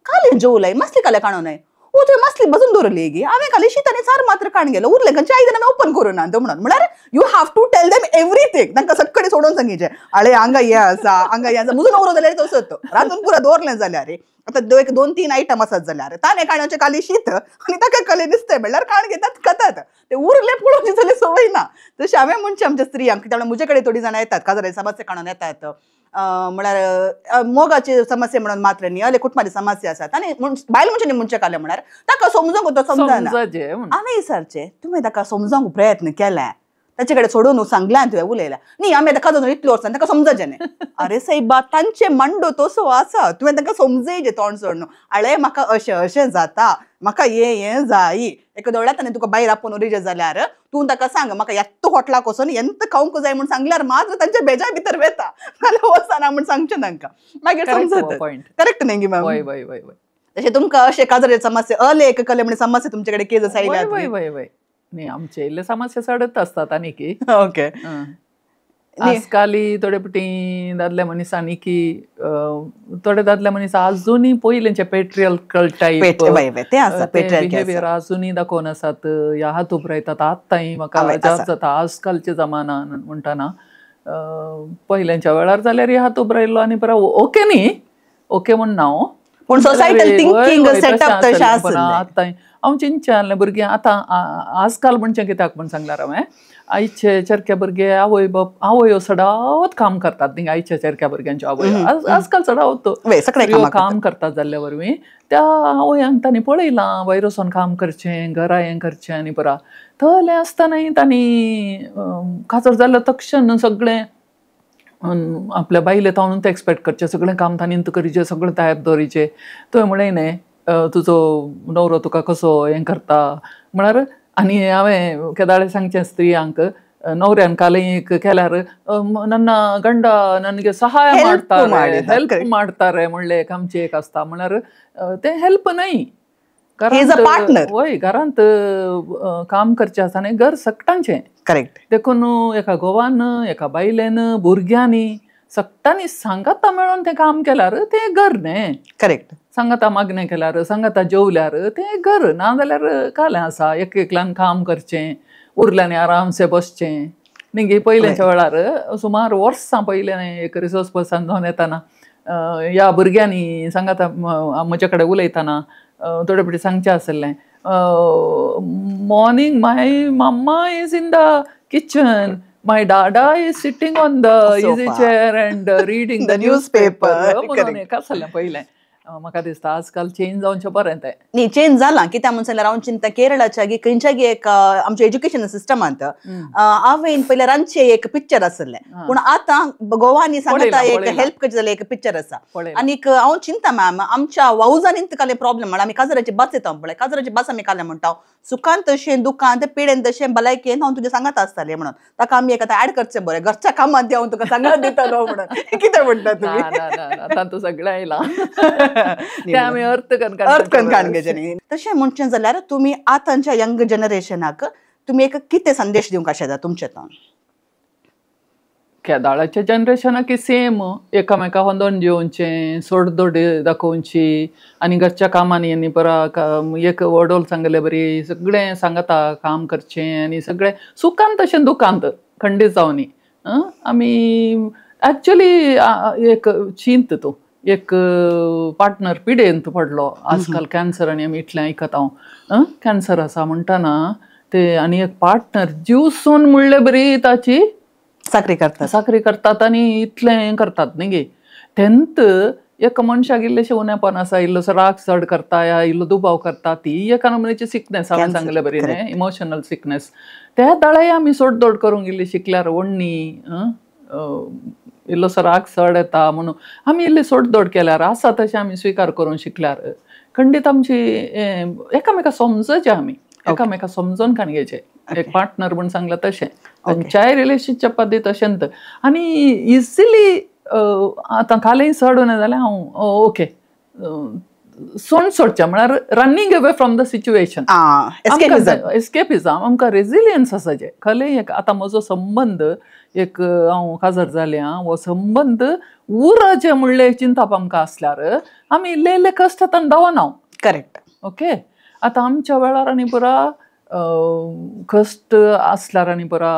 काले जेवलाय मासली काले काणो न्हय तुवें मसली बसून दवरली गी हांवें खाली शीत आनी सार मात्र काण गेलो उरले खंयचे आयदनान ओपन करूं ना तो म्हणून म्हळ्यार you have to tell them everything तांकां सगळें सोडून सांगिचे आळे हांगा हें आसा म्हजो नवरो जाल्यार तसोच तो रांदून पुरो दवरलें जाल्यार आतां एक 2-3 आयटम आसात जाल्यार ताणे काण्याचे खाली शीत आनी ताका कले दिसते म्हणल्यार काण घेतात खातात ते उरले पळोवची जाल्यार संवय ना तशें हांवें म्हणचे आमच्या स्त्रियांक त्यामुळे म्हजे कडेन थोडी जाणां येतात काजाराचे समस्या काडून येतात म्हळ्यार मोगाची समस्या म्हणून मात्र न्ही अले कुटुंबाची समस्या आसात आनी बायल मनशांनी म्हणचे काले म्हळ्यार ताका समजूंक तो समजना हांवें विचारचे तुमी ताका समजूंक प्रयत्न केला ताचे कडेन सोडून सांगला तुवें उलयला न्ही आमी आतां काजून इतलो वर्सां ताका समजचें न्ही अरे सैबा तांचे मांडो तसो आसा तुवें तांकां समजयचें तोंड सोडून आळे म्हाका अशें अशें जाता म्हाका हें जायी एका दोळ्यात आनी तुका भायर आपोवन उरिजे जाल्यार तूं ताका सांग म्हाका येत्त हॉटलाक वचून येंत खावंक जाय म्हूण सांगल्यार मात्र तांच्या बेजा भितर वेता नाल्यार वचना म्हूण सांगचें तांकां मागीर समजता करेक्ट न्ही गी मॅम तशें तुमकां अशें काजराचे समस्या अलेख कले म्हणजे समस्या तुमचे कडेन केस आयल्यात नाही आमचे इल्ले समस्या सडत असतात आनी की ओके आजकाली थोडे पटी दादले मनीस आनी की थोडे दादले मनीस अजुनूय पयलेंचे पेट्रियार्कल टायप बिहेवियर अजुनूय दाखोवन आसात ह्या हात उबरायतात आत्तांय म्हाका जास्त जाता आजकालच्या जमानान म्हणटाना पयलेंच्या वेळार जाल्यार ह्या हात उबरायल्लो आनी बरो ओके न्ही ओके म्हण हांव पण सोसायटल थिंकिंग सेटअप तशें आतां हांव चिंतचे भुरगीं आतां आजकाल म्हणचें कित्याक म्हण सांगल्यार हांवें आयचे चरके भुरगे आवय बाप आवयो सदांच काम करतात न्ही आयच्या चरक्या भुरग्यांच्यो आवय आजकाल सदांच काम करतात जाल्ल्या वरवीं त्या आवयांक तांणी पळयलां भायर वचून काम करचें घरा हें करचें आनी पुरा थंय आसतनाय तांणी काजर जाल्ल्या तक्षण सगळें आपल्या बायले तावून ते एक्सपेक्ट करचें सगळें काम तांणी करीचें सगळें तयार दवरीचें तुवें म्हणलें तुजो नवरो तुका कसो हें करता म्हळ्यार आनी हांवें केदाळे सांगचें स्त्रियांक नवऱ्यान कालें केल्यार नन्ना गंड ननगे सहाय माडटारे हेल्प माडटारे म्हणलें एक आमचें एक आसता म्हळ्यार तें हेल्प न्हय घरांत काम करचें आसा न्ही घर सकटांचें करेक्ट देखून एका घोवान एका बायलेन भुरग्यांनी सकटांनी सांगाता मेळोन तें काम केल्यार तें घर न्ही करेक्ट सांगाता मागणें केल्यार सांगाता जेवल्यार तें घर ना जाल्यार कालें आसा एकल्यान काम करचें उरल्यांनी आरामसे बसचें न्ही पयलेंच्या वेळार सुमार वर्सां पयलें एक रिसोर्स पर्सन जावन येताना ह्या भुरग्यांनी सांगाता म्हजे कडेन उलयतना थोडे फावटी सांगचें आसलें morning my mamma is in the kitchen my dada is sitting on the easy chair and reading the newspaper म्हणून एक आसलें पयलें म्हाका दिसता आजकाल चेंज जावचें बरें तें न्ही चेंज जालां कित्याक म्हणून जाल्यार हांव चिंता केरळाच्या गी खंयच्या गी एक आमच्या एज्युकेशन सिस्टमांत हांवें पयलें रांदचें एक पिक्चर आसलें पूण आतां गोवानी सांगता एक हेल्प करचें जाल्यार एक पिक्चर आसा आनीक हांव चिंता मॅम आमच्या वावजांनी काले प्रॉब्लेम म्हळ्यार आमी काजराची बस येता पळय काजराची बस आमी काले म्हणटा सुखान तशें दुखान ते पिडेन तशें भलायकेन हांव तुजें सांगत आसतालें म्हणून ताका आमी एक आतां ऍड करचें बरें घरच्या कामांत हांव तुका सांगत दितालो म्हणून कितें म्हणटा तुमी आतां तूं सगळें आयलां ते आमी अर्थ करून काणगेचे न्ही तशें म्हणचें जाल्यार तुमी आतांच्या यंग जनरेशनाक तुमी एक कितें संदेश दिवंक आशेता तुमचे तोन केदाळाच्या जनरेशनाक सेम एकामेका होंदोन जेवचें सोडदोड दाखोवची आनी घरच्या कामांनी आनी बरा एक वडोल सांगले बरी सगळें सांगता काम करचें आनी सगळें सुखांत तशें दुखांत खंडीत जावनी आमी एक्चुअली एक चिंत तूं एक पार्टनर पिडेंत पडलो आजकाल कॅन्सर आनी आमी इतलें आयकत हांव कॅन्सर आसा म्हणटाना ते आनी एक पार्टनर जीव सोन म्हणले बरी ताची साखरी करतात आनी इतलें करतात न्ही गे तेंत एक मनशाक इल्लेशें उणेपण आसा इल्लोसो राग चड करता या इल्लो दुबाव करता ती एका नमुन्याची सिकनेस हांवें सांगलें बरी न्ही इमोशनल सिकनेस त्या दाळाय आमी सोडदोड करूंक इल्ली शिकल्यार व्हडणी इल्लोसो राग चड येता म्हणून आमी इल्ली सोडदोड केल्यार आसा तशें आमी स्विकार करूंक शिकल्यार खंडीत आमची एकामेका समजचें आमी एकामेका समजोन काणगेचें एक पार्टनर म्हूण सांगलां तशें खंयच्याय रिलेशनशीप पद्दत तशेंत आनी इजिली आतां कालेय चड उणें जाल्यार हांव ओके सोडचें म्हळ्यार running away from the situation escapism आमकां रेजिलियन्स आसाचें खलें एक आतां म्हजो संबंद एक हांव काजर जालें हो संबंद उरचें म्हणलें चिंतप आमकां आसल्यार आमी इल्ले इल्ले कश्ट आतां दवनाव करेक्ट ओके आतां आमच्या वेळार आनी पुरा कश्ट आसल्यार आनी पुरा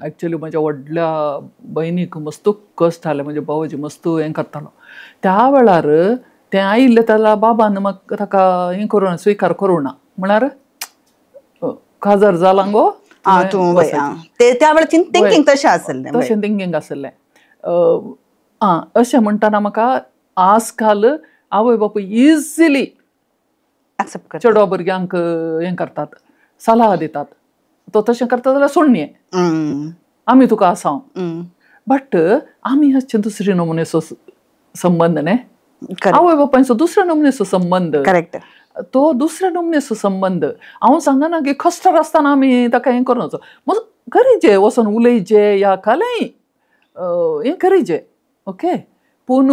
एक्चुअली म्हज्या व्हडल्या भयणीक मस्तू कश्ट जाले, म्हज्या भावाजी मस्तू हें करतालो. त्या वेळार तें आयिल्लें जाल्यार बाबान म्हाका ताका हें करूं स्विकार करूं ना. म्हळ्यार काजार जालां गो तूं त्या वेळार थिंकींग तशें आसलें, तशें थिंकींग आसलें. अशें म्हणटाना म्हाका आजकाल आवय बापूय इजिली चेडवा भुरग्यांक हें करतात, सल्ला दितात. तो तशें करता जाल्यार सोडणें, आमी तुका आसांव. बट आमी अशें दुसरे नमुनेचो संबंद न्ही, आवय बापायचो दुसऱ्या नमुनेचो संबंद. करेक्ट. तो दुसऱ्या नमुनेचो संबंद. हांव सांगना की कश्टार आसतना आमी ताका हें करनाचो, करीचें वचोन उलयचें या कांय हें करीचें, ओके. पूण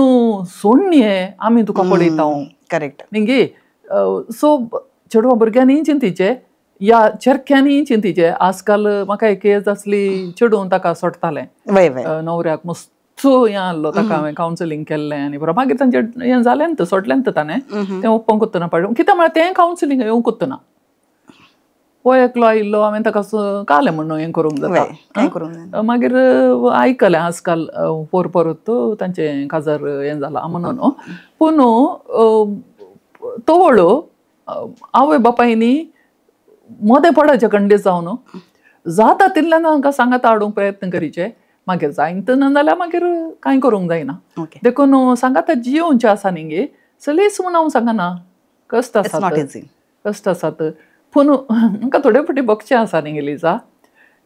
सोडणें आमी तुका पळयता. करेक्ट न्ही. सो चेडवा भुरग्यांनी चिंतीचें या चेडक्यांनी चिंतीचें. आजकाल म्हाका एक केस आसली, चेडून ताका सोडतालें, नवऱ्याक मस्तू हें आसलो, ताका हांवें कावन्सिलींग केल्लें आनी बरो. मागीर तांचें हें जालें न्ही, सोडलें न्ही ताणें, तें ओप्पोंक कोत्तना पडलें. कित्याक म्हळ्यार तें कावन्सिलींग येवंक कोत्तना एकलो आयिल्लो, हांवें ताका कालें म्हणून हें करूंक जाता. मागीर आयकलें आजकाल परत तांचें काजार हें जालां म्हणून. पूण तोवळो आवय बापायनी मोदें पडाचें खंडीत जावन जाता तितल्यान तांकां सांगात हाडूंक प्रयत्न करीचे. मागीर जायना ना जाल्यार मागीर कांय करूंक जायना. देखून सांगात जियोवचें आसा न्ही गे, सलेस म्हूण हांव सांगना, कश्ट आसात. पूण म्हाका थोडे फावटी बगचें आसा न्ही लिजा,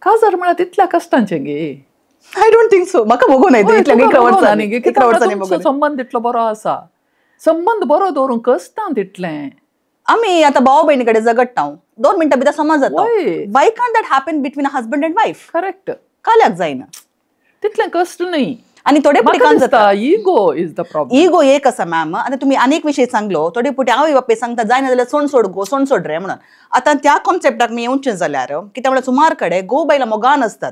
काजार म्हळ्यार तितल्या कश्टांचें गे. I don't think so. म्हाका बगूं संबंद तितलो बरो आसा, संबंद बरो दवरूंक कश्टां तितलें. आमी आतां भाव भयणी कडेन झगडटा, 2 मिनटां भितर समज जाता. Why can't that happen between a husband and wife? Correct. काल्याक जायना तितलें कश्ट न्ही. आनी थोडे फावटी जाता ego is the problem. Ego एक आसा मॅम. आतां तुमी आनीक विशय सांगलो, थोडे फावटी आवय बापूय सांगता जायना जाल्यार सोड सोड रे म्हणून. आतां त्या कॉन्सेप्टाक मी येवचें जाल्यार कित्याक म्हळ्यार सुमार कडेन घोव बायलां मोगान आसतात,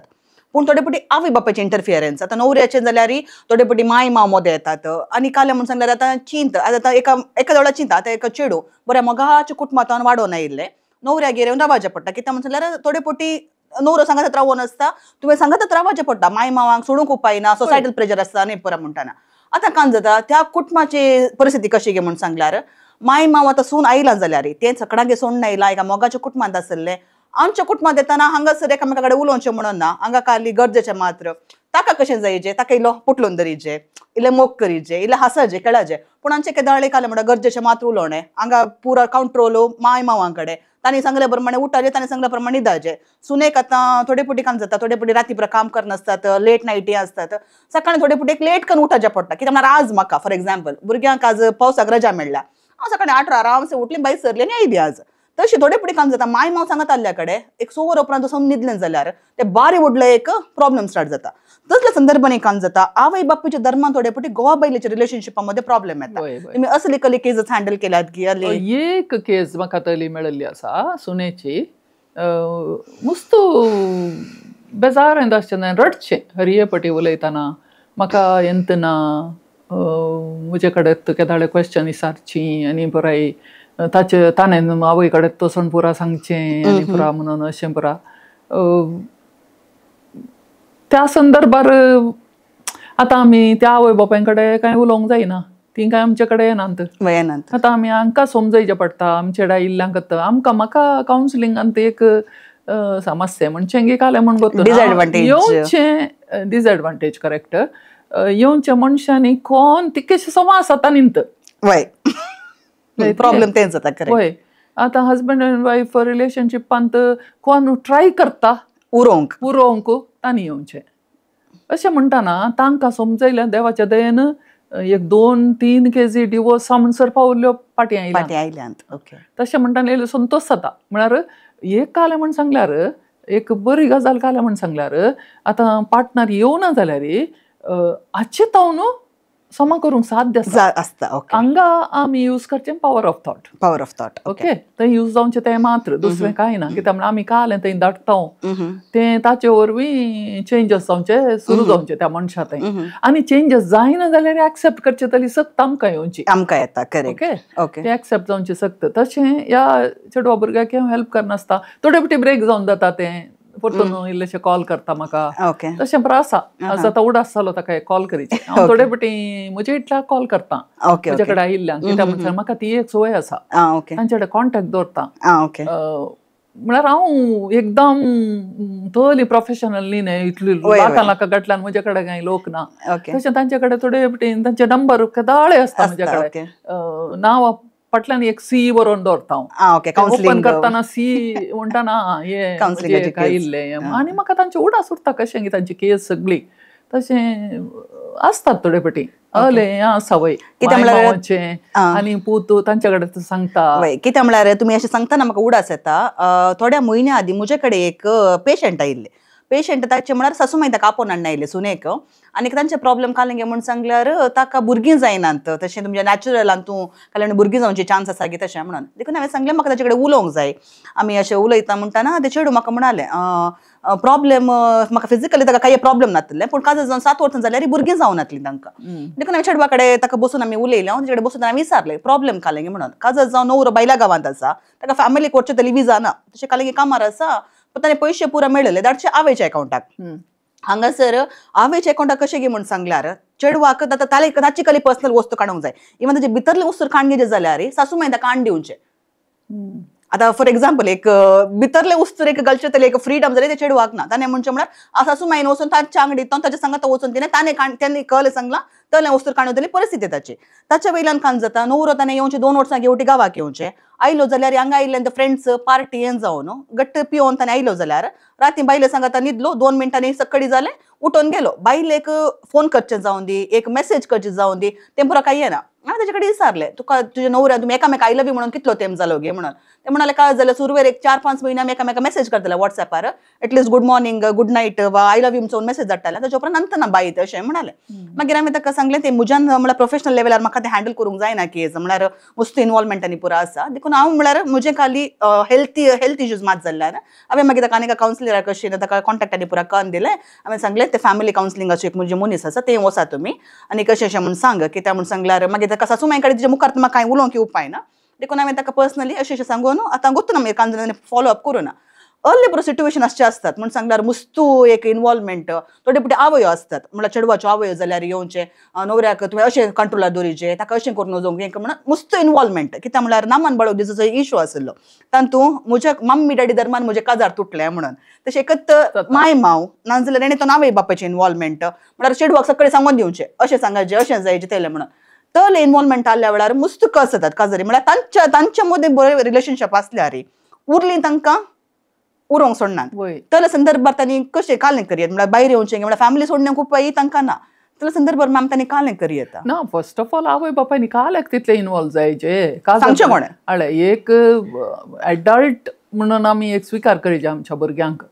पूण थोडे फावटी आवय बापायचे इंटरफियरन्स. आतां नवऱ्याचें जाल्यार थोडे फावटी माय माव मोदें येतात. आनी काले म्हणून सांगल्यार आतां चिंत, आतां एका जवळ चिंता, आतां एका चेडू बऱ्या मोगाच्या कुटुंबांत वाडोवन आयिल्लें, नवऱ्यागेर येवन रावचें पडटा. कित्याक म्हणून सांगल्यार थोडे फावटी नवरो सांगात रावून आसता, तुवें सांगात रावचें पडटा. माय मावांक सोडूंक उपाय ना, सोसायटल प्रेशर आसता न्ही पुरा म्हणटाना. आतां कांय जाता त्या कुटुंबाची परिस्थिती कशी गे म्हणून सांगल्यार, माय माव आतां सून आयलां जाल्यार तें सगळ्यांगे सोडून आयलां, एका मोगाच्या कुटुंबांत आसलें. आमच्या कुटुंबांत येताना हांगासर एकामेका कडेन उलोवचें म्हणून ना, हांगा काली गरजेचें मात्र. ताका कशें जायचें, ताका इल्लो पुटलून धरीचें, इल्लें मोग करीचें, इल्लें हांसाचें खेळाचें. पूण आमचें केदाळे काले म्हणटा गरजेचें मात्र उलोवणें, हांगा पुरा कंट्रोल माय मावां कडेन. तांणी सांगले प्रमाणे उठाचें, तांणी सांगल्या प्रमाणे न्हिदाचें. सुनेक आतां थोडे फावटी काम जाता, थोडे फावटी राती काम करनासतात, लेट नायटी आसतात, सकाळीं थोडे फावटी एक लेट करून उठाचें पडटा. कित्याक म्हळ्यार आज म्हाका फॉर एक्झाम्पल भुरग्यांक आज पावसाक रजा मेळ्ळा, हांव सकाळीं 8 आरामसे उठलें, भायर सरलें आनी आयली आज. तशी थोडे फावटी काम जाता, माय माव सांगत आसल्या कडेन एक 6 वरां उपरांत वचून न्हिदलें जाल्यार ते बारी व्हडलो एक प्रॉब्लेम स्टार्ट जाता. तसल्या संदर्भांनी काम जाता. आवय बापूच्या धर्मान थोडे फावटी घोवा बायलेच्या रिलेशनशिपामध्ये प्रॉब्लेम येता. तुमी असली कली केसीस हँडल केल्यात की? एक केस म्हाका तली मेळिल्ली आसा सुनेची. मस्तू बेजार येता आसचें, रडचें हरये पटी उलयतना. म्हाका येतना म्हजे कडेन केदाळे क्वेश्चन विचारचीं आनी पुराय ताणें आवय कडेन तसोन पुरा सांगचें आनी पुरा म्हणून अशें पुरा. त्या संदर्भार आतां आमी त्या आवय बापाय कडेन कांय उलोवंक जायना, ती कांय आमचे कडेन येनात. आतां आमी हांकां समजयचें पडटा, आमचेडा आयिल्ल्यांक म्हाका कावन्सिलिंगांत एक समस्या म्हणचें गे कालें म्हण येवचें डिसएडवांटेज. करेक्ट. येवच्या मनशांनी कोण तितकेशे संवाद जाता न्ही प्रॉब्लेम तेच जाता. होय. आतां हजबंड एंड वायफ रिलेशनशिपांत कोण ट्राय करता उरोवंक तांणी येवचें अशें म्हणटाना तांकां समजयलें देवाच्या दयेन एक 2-3 केजी डिवोर्स म्हणसर पावल्यो फाटी आयल्यांत. तशें म्हणटाना संतोश जाता. म्हळ्यार एक कालें म्हण सांगल्यार एक बरी गजाल कालें म्हण सांगल्यार आतां पार्टनर येवना जाल्यार आच्चे तावन समा करूंक साध्य आसा असता ओके हांगा आमी यूज करचें power of thought power of thought okay थंय यूज जावचें तें मात्र दुसरें कांय ना कित्याक म्हळ्यार आमी कालें थंय धाडटा तें ताचे वरवीं चेंजीस जावचे सुरू जावचे त्या मनशा थंय आनी चेंजीस जायना जाल्यार एक्सेप्ट करचे तरी सक्त आमकां येवची आमकां येता करेक्ट ओके ओके ते एक्सेप्ट जावचे सक्त तशें ह्या चेडवा भुरग्याक हांव हेल्प करनासता थोडे फावटी ब्रेक जावन जाता तें परतून इल्लेशें कॉल करता म्हाका ओके तशें बरें आसा जाता उडास जालो ताका कॉल करीचे हांव थोडे फावटी म्हजे इटल्याक कॉल करता ओके म्हजे कडेन आयिल्ल्यांक कित्याक म्हणल्यार म्हाका ती एक संवय आसा ओके तांचे कडेन कॉन्टॅक्ट दवरता ओके म्हळ्यार हांव एकदम तोली प्रोफेशनल न्ही न्ही इतली लाखां लाखां गटल्यान म्हजे कडेन कांय लोक ना ओके तशें तांचे कडेन थोडे फावटी तांचे नंबर दाळे आसता म्हजे ओके कडेन नांव फाटल्यान एक सी बरोवन दवरता हांव ओके ओपन काउन्सिलिंग करतना सी म्हणटाना हे Counsellingaचे case. आयिल्ले आनी म्हाका तांचे उडास उरता कशें की तांची केस सगळी तशें असतात थोडे फावटी हले सवय मांवाचें आनी पूत तांचे कडेन सांगता कित्याक म्हळ्यार तुमी अशें सांगतना म्हाका उडास येता थोड्या म्हयन्या आदीं म्हजे कडेन एक पेशंट आयिल्ले पेशंट ताचे म्हळ्यार सासूमाय ताका आपोवन हाडून आयिल्ले सुनेक आनी तांचे प्रॉब्लेम कालें गे म्हूण सांगल्यार ताका भुरगीं जायनात तशें तुमच्या नॅचरलान तूं काल्यार भुरगीं जावचे चान्स आसा गे तशें म्हणून देखून हांवें सांगलें म्हाका ताचे कडेन उलोवंक जाय आमी अशें उलयता म्हणटाना ते चेडूं म्हाका म्हणालें प्रॉब्लेम म्हाका फिजिकली ताका काही प्रॉब्लेम नासले पूण काजर जावन 7 वर्सां जाल्यार भुरगीं जावं नासलीं तांकां देखून हांवें चेडवा कडेन ताका बसून आमी उलयलें हांव ताचे कडेन बसून हांवें विचारलें प्रॉब्लेम कालें गे म्हणून काजर जावन नवरो बायला गांवांत आसा ताका फॅमिली कोर्टचे तरी विजा ना तशें कालें गे कामार आसा पण ताणें पयशे पुरा मेळयले धाडचे आवयच्या अकाउंटाक हांगासर आवयच्या अकाउंटाक कशें गे म्हूण सांगल्यार चेडवाक ताची खाली पर्सनल वस्तू काडूंक जाय इवन ताचे भितरले वस्तू काडून जाल्यार सासूमाय ताका आण दिवचे आता फॉर एक्झाम्पल एक भितरले वस्तू एक गलचे एक फ्रीडम जाली ते चेडवाक ना ताणें म्हणचे म्हळ्यार सासूमायन वचून ताच्या अंगडीत ताच्या सांगात वचून ताणें कळले सांगला तले वस्तू काडून दिली परिस्थिती ताच्या वयल्यान कान जाता नवरो ताणें येवचे 2 वर्सां घेवटी गांवाक येवचे आयलो जाल्यार हांगा आयिल्ल्यान फ्रेंड्स पार्टी हें जावन गट्ट पिवन ताणें आयलो जाल्यार राती बायले सांगाता न्हिदलो 2 मिनटांनी सकळी जालें उठून गेलो बायलेक फोन करचें जावन दी एक मेसेज करचें जावन दी तें पुरो काय येना हांवें ताचे कडेन विचारलें तुका तुज्या नवऱ्या तुमी एकामेका आय लव यू म्हणून कितलो तेंप जालो गे म्हणून ते म्हणाले काय जाल्यार सुरवेर एक 4-5 म्हयने आमी एकामेका मेसेज करताले वॉट्सॅपार at least good morning good night वा आय लव यू म्हणून मेसेज धाडटाले ताचे उपरांत नंतर ना बाई अशें म्हणाले मागीर हांवें ताका सांगलें तें म्हज्यान म्हळ्यार प्रोफेशनल लेवलार म्हाका तें हँडल करूंक जायना केस म्हळ्यार मस्त इनवॉल्वमेंटांनी पुरो आसा देखून हांव म्हळ्यार म्हजें खाली हेल्थ इश्यूज मात जाल्ल्यान हांवें मागीर ताका आनीक कावन्सिलराक कशें ताका कॉन्टॅक्टांनी पुरा करून दिलें हांवें सांगलें ते फॅमिली कावन्सिलिंगाचो एक म्हणजे मनीस आसा तें वचा तुमी आनी कशें अशें म्हणून सांग कित्याक म्हणून सांगल्यार मागीर ताका सासूमाय कडेन तिच्या मुखार म्हाका कांय उलोवंक उपाय ना देखून हांवें ताका पर्सनली अशें सांगून आतां गोत्तू ना मागीर कांजरांनी फॉलो अप करूं ना अर्ली पुरो सिट्युएशन अशें असतात म्हणून सांगल्यार मुस्तू एक इनवॉल्वमेंट थोडे फावटी आवयो असतात म्हळ्यार चेडवाच्यो आवयो जाल्यार येवचे नवऱ्याक तुवें अशें कंट्रोलार दवरिचें ताका अशें करून वचोंक हें म्हणून मुस्त इनवॉल्वमेंट कित्याक म्हळ्यार नामान बाळो दिसाचो इश्यू आसलो तातूंत म्हज्या मम्मी डॅडी दरम्यान म्हजे काजार तुटले म्हणून तशें एकत माय माव नाजाल्यार ताणें तो आवय बापाचें इनवॉल्वमेंट म्हळ्यार चेडवाक सकाळीं सांगून दिवचें अशें सांगायचें अशें जायचें तेलें म्हणून तले इनवॉल्वमेंट आल्या वेळार मुस्त कस जातात काजारी म्हळ्यार तांच्या मदें बरें रिलेशनशीप आसल्यार उरलीं तांकां उरोवंक सोडनात तले संदर्भात तांणी कशें कालें करियत म्हळ्यार भायर येवचें म्हळ्यार फॅमिली सोडण्याक खूब तांकां ना तले संदर्भात मॅम तांणी कालें करियत ना फर्स्ट ऑफ ऑल आवय बापायनी काल्याक तितले इनवॉल्व जायचे सांगचें कोणें हळे एक एडल्ट म्हणून आमी एक स्विकार करीचे आमच्या भुरग्यांक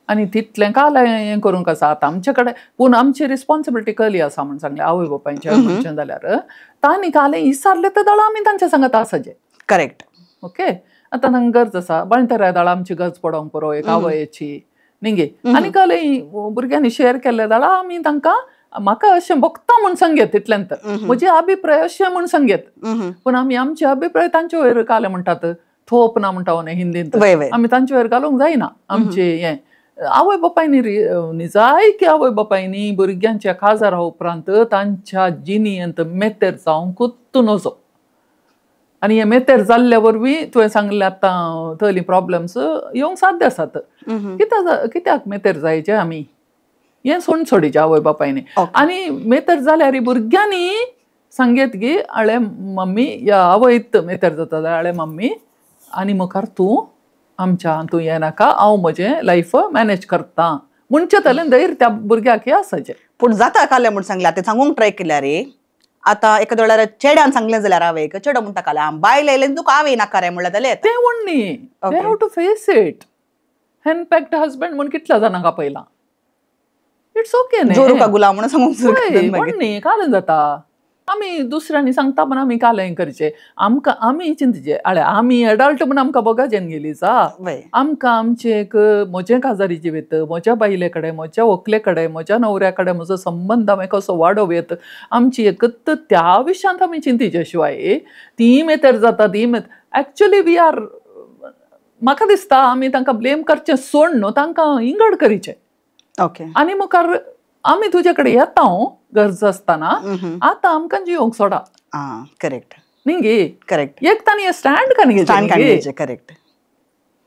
आनी तितलें काल हें करूंक आसा आतां आमचे कडेन पूण आमची रिस्पॉन्सिबिलिटी कहली आसा म्हणून सांगलें आवय बापायचें म्हणचें जाल्यार तांणी कालें इसारलें ते दळां आमी तांच्या सांगात आसाचे करेक्ट ओके आतां तांकां गरज आसा बळतऱ्या दळां आमची गरज पडोंक पुरो एक आवयची न्ही आनी कालें भुरग्यांनी शेअर केल्ले दळां आमी तांकां म्हाका अशें भोगता म्हूण सांगेत तितल्यान तर म्हजे अभिप्राय अशें म्हूण सांगेत पूण आमी आमचे अभिप्राय तांचे वयर काले म्हणटात थोप ना म्हणटा हिंदीन आमी तांचे वयर घालूंक जायना आमचे हें आवय बापायनी जाय की आवय बापायनी भुरग्यांच्या काजारा उपरांत तांच्या जिणेंत मेतेर जावंक कुत्तू नजो आनी हे मेतेर जाल्ल्या वरवीं तुवें सांगलें आतां थंयली प्रॉब्लेम्स येवंक साध्य आसात कित्याक मेतेर जायचे आमी हें सोडून सोडीचे आवय बापायनी आनी मेतेर जाल्यार भुरग्यांनी सांगेत की आळे मम्मी या आवयत मेतेर जाता जाल्यार आळे मम्मी आनी मुखार तूं आमच्या तूं हें नाका हांव म्हजें लायफ मॅनेज करतां म्हणचे तलें धैर्य त्या भुरग्याक हें आसाचें पूण जाता कालें म्हूण सांगलें ते सांगूंक ट्राय केल्यार आतां एखाद्या वेळार चेड्यान सांगलें जाल्यार आवयक चेडो म्हणटा काले बायल येयले तुका आवय नाका रे म्हणल्यार जाल्यार तें म्हणनी they have to face it henpecked husband म्हूण कितल्या जाणांक पयलां इट्स ओके न्ही जोरू का गुलाम म्हणून सांगूंक म्हणनी कालें जाता आमी दुसऱ्यांनी सांगता पण आमी कालें करचें आमकां आमी चिंतचे आळे आमी एडल्ट म्हूण आमकां बोगाजेन गेली वय. आमकां आमचें एक म्हजें काजारी जिवीत म्हज्या बायले कडेन म्हज्या व्हंकले कडेन म्हज्या न्हवऱ्या कडेन म्हजो संबंद हांवें कसो वाडोवं आमची एकत त्या विशयांत आमी चिंतिचे शिवाय ती मेतेर जाता ती एक्चुअली वी आर म्हाका दिसता आमी तांकां ब्लेम करचें सोड न्हू तांकां इंगड करीचें ओके. आनी मुखार आमी तुजे कडेन येता गरज आसतना आतां आमकां जिवंक सोडा करेक्ट न्ही गे करेक्ट एक तांणी स्टँड काडून करेक्ट.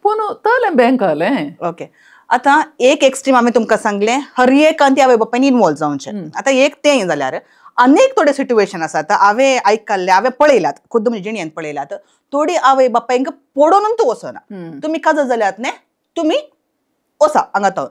पूण तलें बँक आलें ओके. आता एक एक्स्ट्रीम आम्ही तुमकां सांगलें हर एक त्या आवय बापायनी इन्वॉल्व जावचें. आता एक तें जाल्यार अनेक थोडे सिट्युएशन आसात हांवें आयकल्ले हांवें पळयलात खुद्द म्हज्या जिणेंत पळयलात थोडी आवय बापायंक पडोवनूच तूं वचना तुमी काजर जाल्यात न्ही तुमी वसा हांगा तो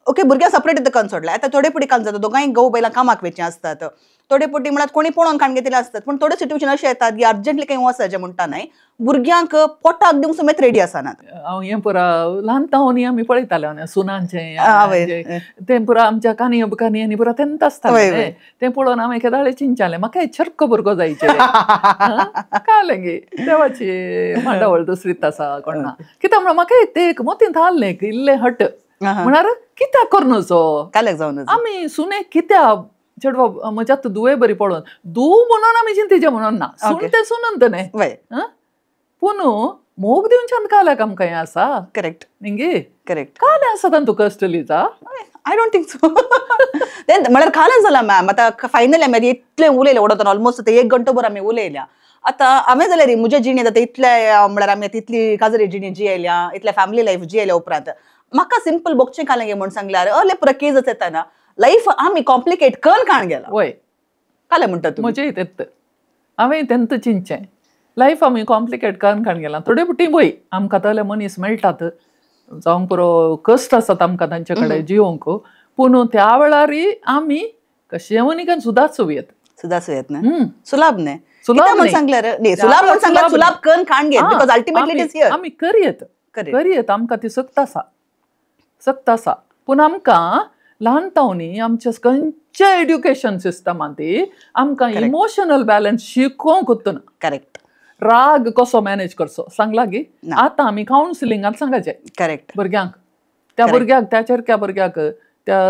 ओके भुरग्यां सेपरेट दुकान सोडला आता थोडे पुटी कान जाता दोगांय घोव बायलां कामाक वेचें असतात थोडे पुटी म्हळ्यार कोणी पळोवन काण घेतले असतात पूण थोडे सिट्युएशन अशें येतात की अर्जंटली खंय वचचें म्हणटा न्हय भुरग्यांक पोटाक दिवंक सुमेत रेडी आसनात. हांव हें पुरा ल्हानतावनी आमी पळयताले सुनांचें तें पुरा आमच्या काणयांनी पुरा तेंत आसतालें तें पळोवन हांवें केदाळे चिंचालें म्हाका एक छरको भुरगो जायचे कालें गे देवाची मांडावळ दुसरीत आसा कोण ना कित्याक म्हणून म्हाका तें एक मोतींत हाल्लें इल्लें हट म्हळ्यार कित्याक करनचो काल्याक जावन आमी सुनेक कित्याक चेडवा म्हज्या दुवे बरी पळोवन म्हणून आमी चिंतेचें म्हणून ना सून तें सुनंत न्हय पूण मोग दिवच्यान काल्याक आमकां हें आसा करेक्ट न्ही करेक्ट कालें आसा तातूं कस्टलीचा आय डोंट थिंक सो म्हळ्यार कालच जाला मॅम आता फायनली आमी इतलें उलयलें वडोतन ऑलमोस्ट एक घंटोभर आमी उलयल्या आता हांवें जाल्यार रे म्हज्या जिणेंत आतां इतल्या म्हळ्यार आमी इतली काजरी जिणी जियेल्या इतल्या फॅमिली लायफ जियेल्या उपरांत म्हाका सिंपल बोगचें कालें गे म्हूण सांगल्यार पुरा केस येताना लायफ आमी कॉम्प्लिकेट करून काण गेला वय कालें म्हणटा तूं म्हजें तेंत हांवें तेंत चिंतचें लायफ आमी कॉम्प्लिकेट करून काण गेला थोडे पुटी वय आमकां तले मनीस मेळटात जावंक पुरो कश्ट आसात आमकां तांचे कडेन जिवंक पूण त्या वेळारय आमी कशें मनिकान सुदारचो येत न्हय सुलाभ न्हय सुलाभ सांगल्यार सुलाभ करून काण घेत because ultimately it is here आमी करियेत आमकां ती सक्त आसा पूण आमकां ल्हानतावनी आमच्या खंयच्या एड्युकेशन सिस्टमांत आमकां इमोशनल बॅलन्स शिकोवंक ना करेक्ट राग कसो मॅनेज करचो सांगला गे आतां आमी कावन्सिलिंगांत सांगचें करेक्ट भुरग्यांक त्या भुरग्याक त्या चेरक्या भुरग्याक त्या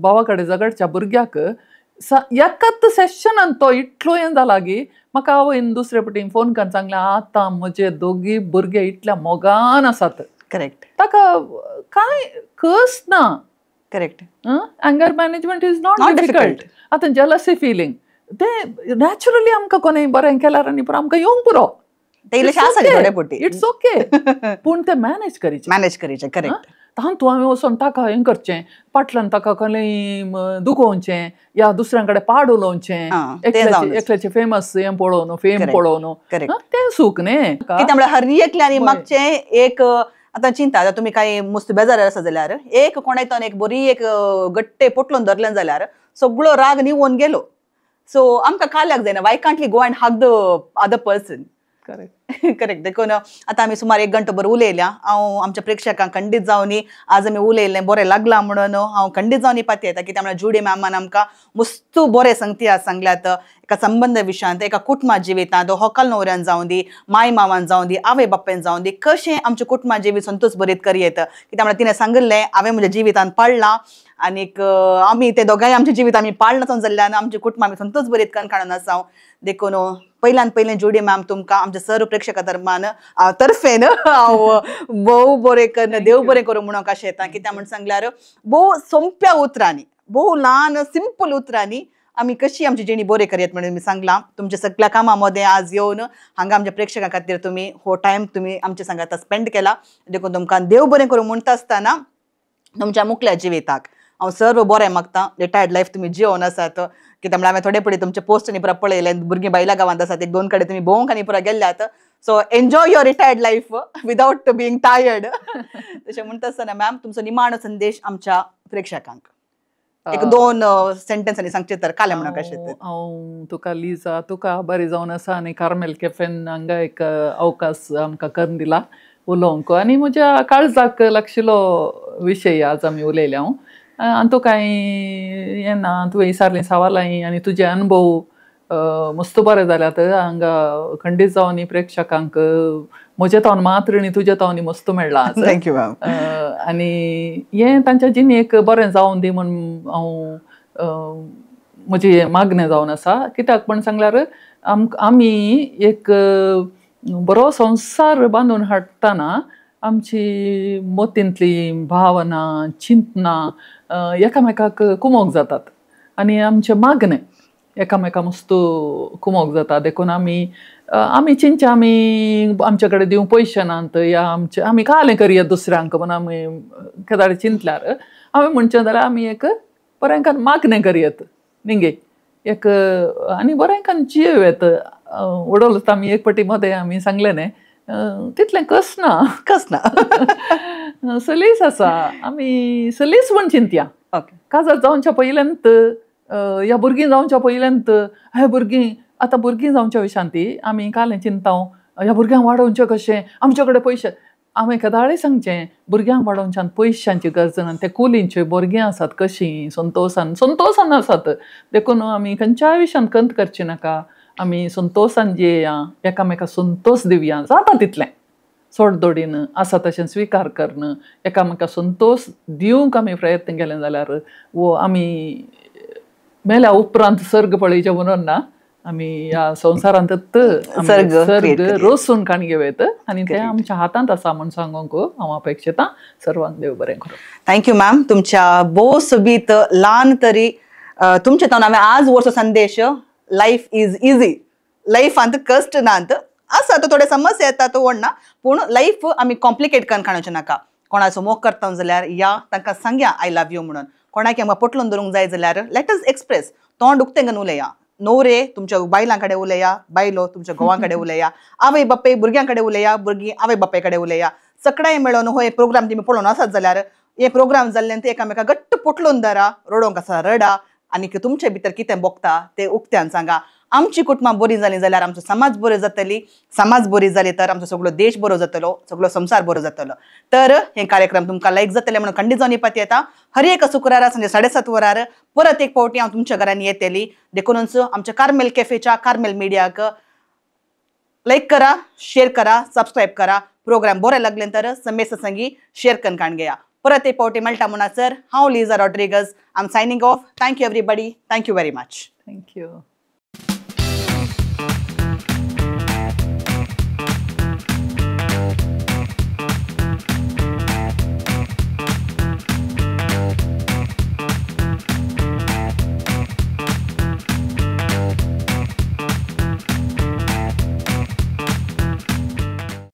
भावा कडेन झगडच्या भुरग्याक एकाच सेशनान तो इतलो हें जाला गी म्हाका आवयन दुसरे पटीन फोन करून सांगलें आतां म्हजे दोगी भुरगे इतल्या मोगान आसात करेक्ट ताका कांय कस ना correct anger management is not difficult आतां जेलसी फिलींग तें नॅचरली आमकां कोणें बरें केल्यार आनी पुरो आमकां येवंक पुरो इट्स ओके पूण तें मॅनेज करीचें करेक्ट तूं हांवें वचोन ताका हें करचें फाटल्यान ताका खंय दुखोवचें या दुसऱ्यां कडेन पाड उलोवचें एकल्याचें फेमस हें पळोवन फेम पळोवन तें सूख न्ही म्हळ्यार हर एकल्यानी मागचें एक आतां चिंता आतां तुमी कांय मस्त बेजार आसा जाल्यार एक कोणायतन एक बरी एक गट्टे पोटलोन धरलें जाल्यार सगळो राग निवोवन गेलो सो आमकां काल्याक जायना why can't we go and hug the other person correct देखून आतां आमी सुमार एक घंटोभर उलयल्या हांव आमच्या प्रेक्षकांक खंडीत जावन आज आमी उलयलें बरें लागलां म्हणून हांव खंडीत जावन पातयेता कित्याक म्हळ्यार जुडी मॅमान आमकां मस्त बरें संगती आज सांगल्यात एका संबंद विशयांत एका कुटुंबा जिवितांत हॉकल न्हवऱ्यान जावं दी माय मावान जावं दी आवय बापायन जावं दी कशें आमचें कुटुंबा जिवीत संतोष भरीत करयेत कित्याक म्हळ्यार तिणें सांगिल्लें हांवें म्हज्या जिवितांत पाळलां आनीक आमी ते दोगांय आमचें जिवीत आमी पाळना जाल्ल्यान आमचें कुटुंब आमी संतोष भरीत करून काडून आसात देखून पयलें जुडी मॅम तुमकां आमच्या सर्व प्रेक्षकां तर्फेन हांव भोव बरें कर देव बरें करूं म्हणून कशें येता कित्याक म्हण सांगल्यार भोव सोंप्या उतरांनी भोव ल्हान सिंपल उतरांनी आमी कशी आमची जिणी बरें करयत म्हणून मी सांगलां तुमच्या सगळ्या कामां मदें आज येवन हांगा आमच्या प्रेक्षकां खातीर तुमी हो टायम तुमी आमचे सांगात स्पेंड केला देखून तुमकां देव बरें करूं म्हणटा आसतना तुमच्या मुखल्या जिविताक हांव सर्व बरें मागतां रिटायर्ड लायफ तुमी जिवन आसात कित्याक म्हळ्यार हांवें थोडे पडी तुमचे पोस्ट आनी पुरा पळयले भुरगीं बायला गांवांत आसात एक दोन कडेन तुमी भोवंक आनी पुरा गेल्ल्यात so enjoy your retired life without being tired तशें म्हणटा आसतना मॅम तुमचो निमाणो संदेश आमच्या प्रेक्षकांक एक दोन सेंटेन्सांनी सांगचे तर कालें म्हणून कशें हांव तुका लिजा तुका बरें जावन आसा आनी कार्मेल कॅफेन हांगा एक अवकाश आमकां करून दिला उलोवंक आनी म्हज्या काळजाक लागशिल्लो विशय आज आमी उलयले हांव आनी तूं कांय हें ना तुवें विचारलें सवालांय आनी तुजे अनुभव मस्त बरें जाल्यात हांगा खंडीत जावन प्रेक्षकांक म्हजे तावन मात्र न्ही तुजे तावन मस्त मेळ्ळा आज. Thank you ma'am. आनी हें तांच्या जिणेक बरें जावन दी म्हण हांव म्हजी मागणें जावन आसा. कित्याक म्हण सांगल्यार आमी एक बरो संवसार बांदून हाडटना आमची मतींतली भावना चिंतनां एकामेकाक कुमोग जातात आनी आमचे मागणे एकामेका मस्त कुमोग जाता. देखून आमी चिंचे आमी आमचे कडेन दिवंक पयशे नात या आमी कालें करया दुसऱ्यांक म्हण आमी केदार चिंतल्यार आमी म्हणचें जाल्यार आमी एक बरेंकान मागणें करयत निंगे एक आनी बरेंकान जियेवत. उडोलत आमी एक पटी मदें आमी सांगलें न्ही तितलें कस ना सलीस आसा. आमी सलीस म्हण चिंतया. काजार जावच्या पयल्यांत ह्या भुरगीं जावच्या पयल्यांत हे भुरगीं आतां भुरगीं जावच्या विशांती आमी कालें चिंताव ह्या भुरग्यांक वाडोवचें कशें आमचे कडेन पयशे. हांवें केदाळी सांगचें भुरग्यांक वाडोवच्यान पयशांची गरज ना. ते कुलींचे भुरगीं आसात कशीं संतोशान आसात. देखून आमी खंयच्याय विशयान कंत करची नाका. आमी संतोशान जियेया एकामेका संतोश दिवया जाता तितलें सोडदोडीन आसा तशें स्विकार करन एकामेका संतोश दिवंक आमी प्रयत्न केले जाल्यार वो आमी मेल्या उपरांत सर्ग पळयचे म्हणून ना आमी ह्या संवसारांत सर्ग रोसून काण घेवत आनी ते आमच्या हातांत आसा म्हण सांगूंक हांव अपेक्षिता. सर्वांक देव बरें करूं. Thank you ma'am. तुमच्या भोव सोबीत ल्हान तरी तुमचे तावन हांवें आज वर्सो संदेश लायफ इज इजी लायफांत कश्ट नात आसा तो थोडे समस्या येता तो व्हडना पूण लायफ आमी कॉम्प्लिकेट करून काडूचे नाका. कोणाचो मोग करता जाल्यार या तांकां सांगया आय लव यू म्हणून. कोणाक आमकां पटलून धरूंक जाय जाल्यार लेट अस एक्सप्रेस तोंड उक्तेंगन उलया. न्हवरे तुमच्या बायलां कडेन उलया बायलो तुमच्या घोवां कडेन उलया. आवय बापाय भुरग्यां कडेन उलया भुरगीं आवय बापाय कडेन उलया. सगळ्यां मेळोन हो एक प्रोग्राम तुमी पळोवन आसात जाल्यार हे प्रोग्राम जाल्ल्यान ते एकामेका घट्ट पटलून धरा. रडोंक आसा रडा आनी तुमचे भितर कितें भोगता ते उक्त्यान सांगा. आमची कुटुंबां बरी जाली जाल्यार आमचो समाज बरो जातली. समाज बरी जाली तर आमचो सगळो देश बरो जातलो सगळो संसार बरो जातलो. तर हे कार्यक्रम तुमकां लायक जातले म्हणून खंडीत जावन येवपाक येता. हर एक शुक्रारा संजे 7:30 वरार परत एक फावटी हांव तुमच्या घरांनी येतली. देखूनच आमच्या कार्मेल कॅफेच्या कार्मेल मिडियाक लायक करा शेअर करा सबस्क्राईब करा. प्रोग्राम बरें लागले तर समेस संगी शेअर करून काण घेया. परत एक फावटी मेळटा म्हणसर हांव Liza Rodrigues I am signing off. Thank you everybody. Thank you very much. Thank you.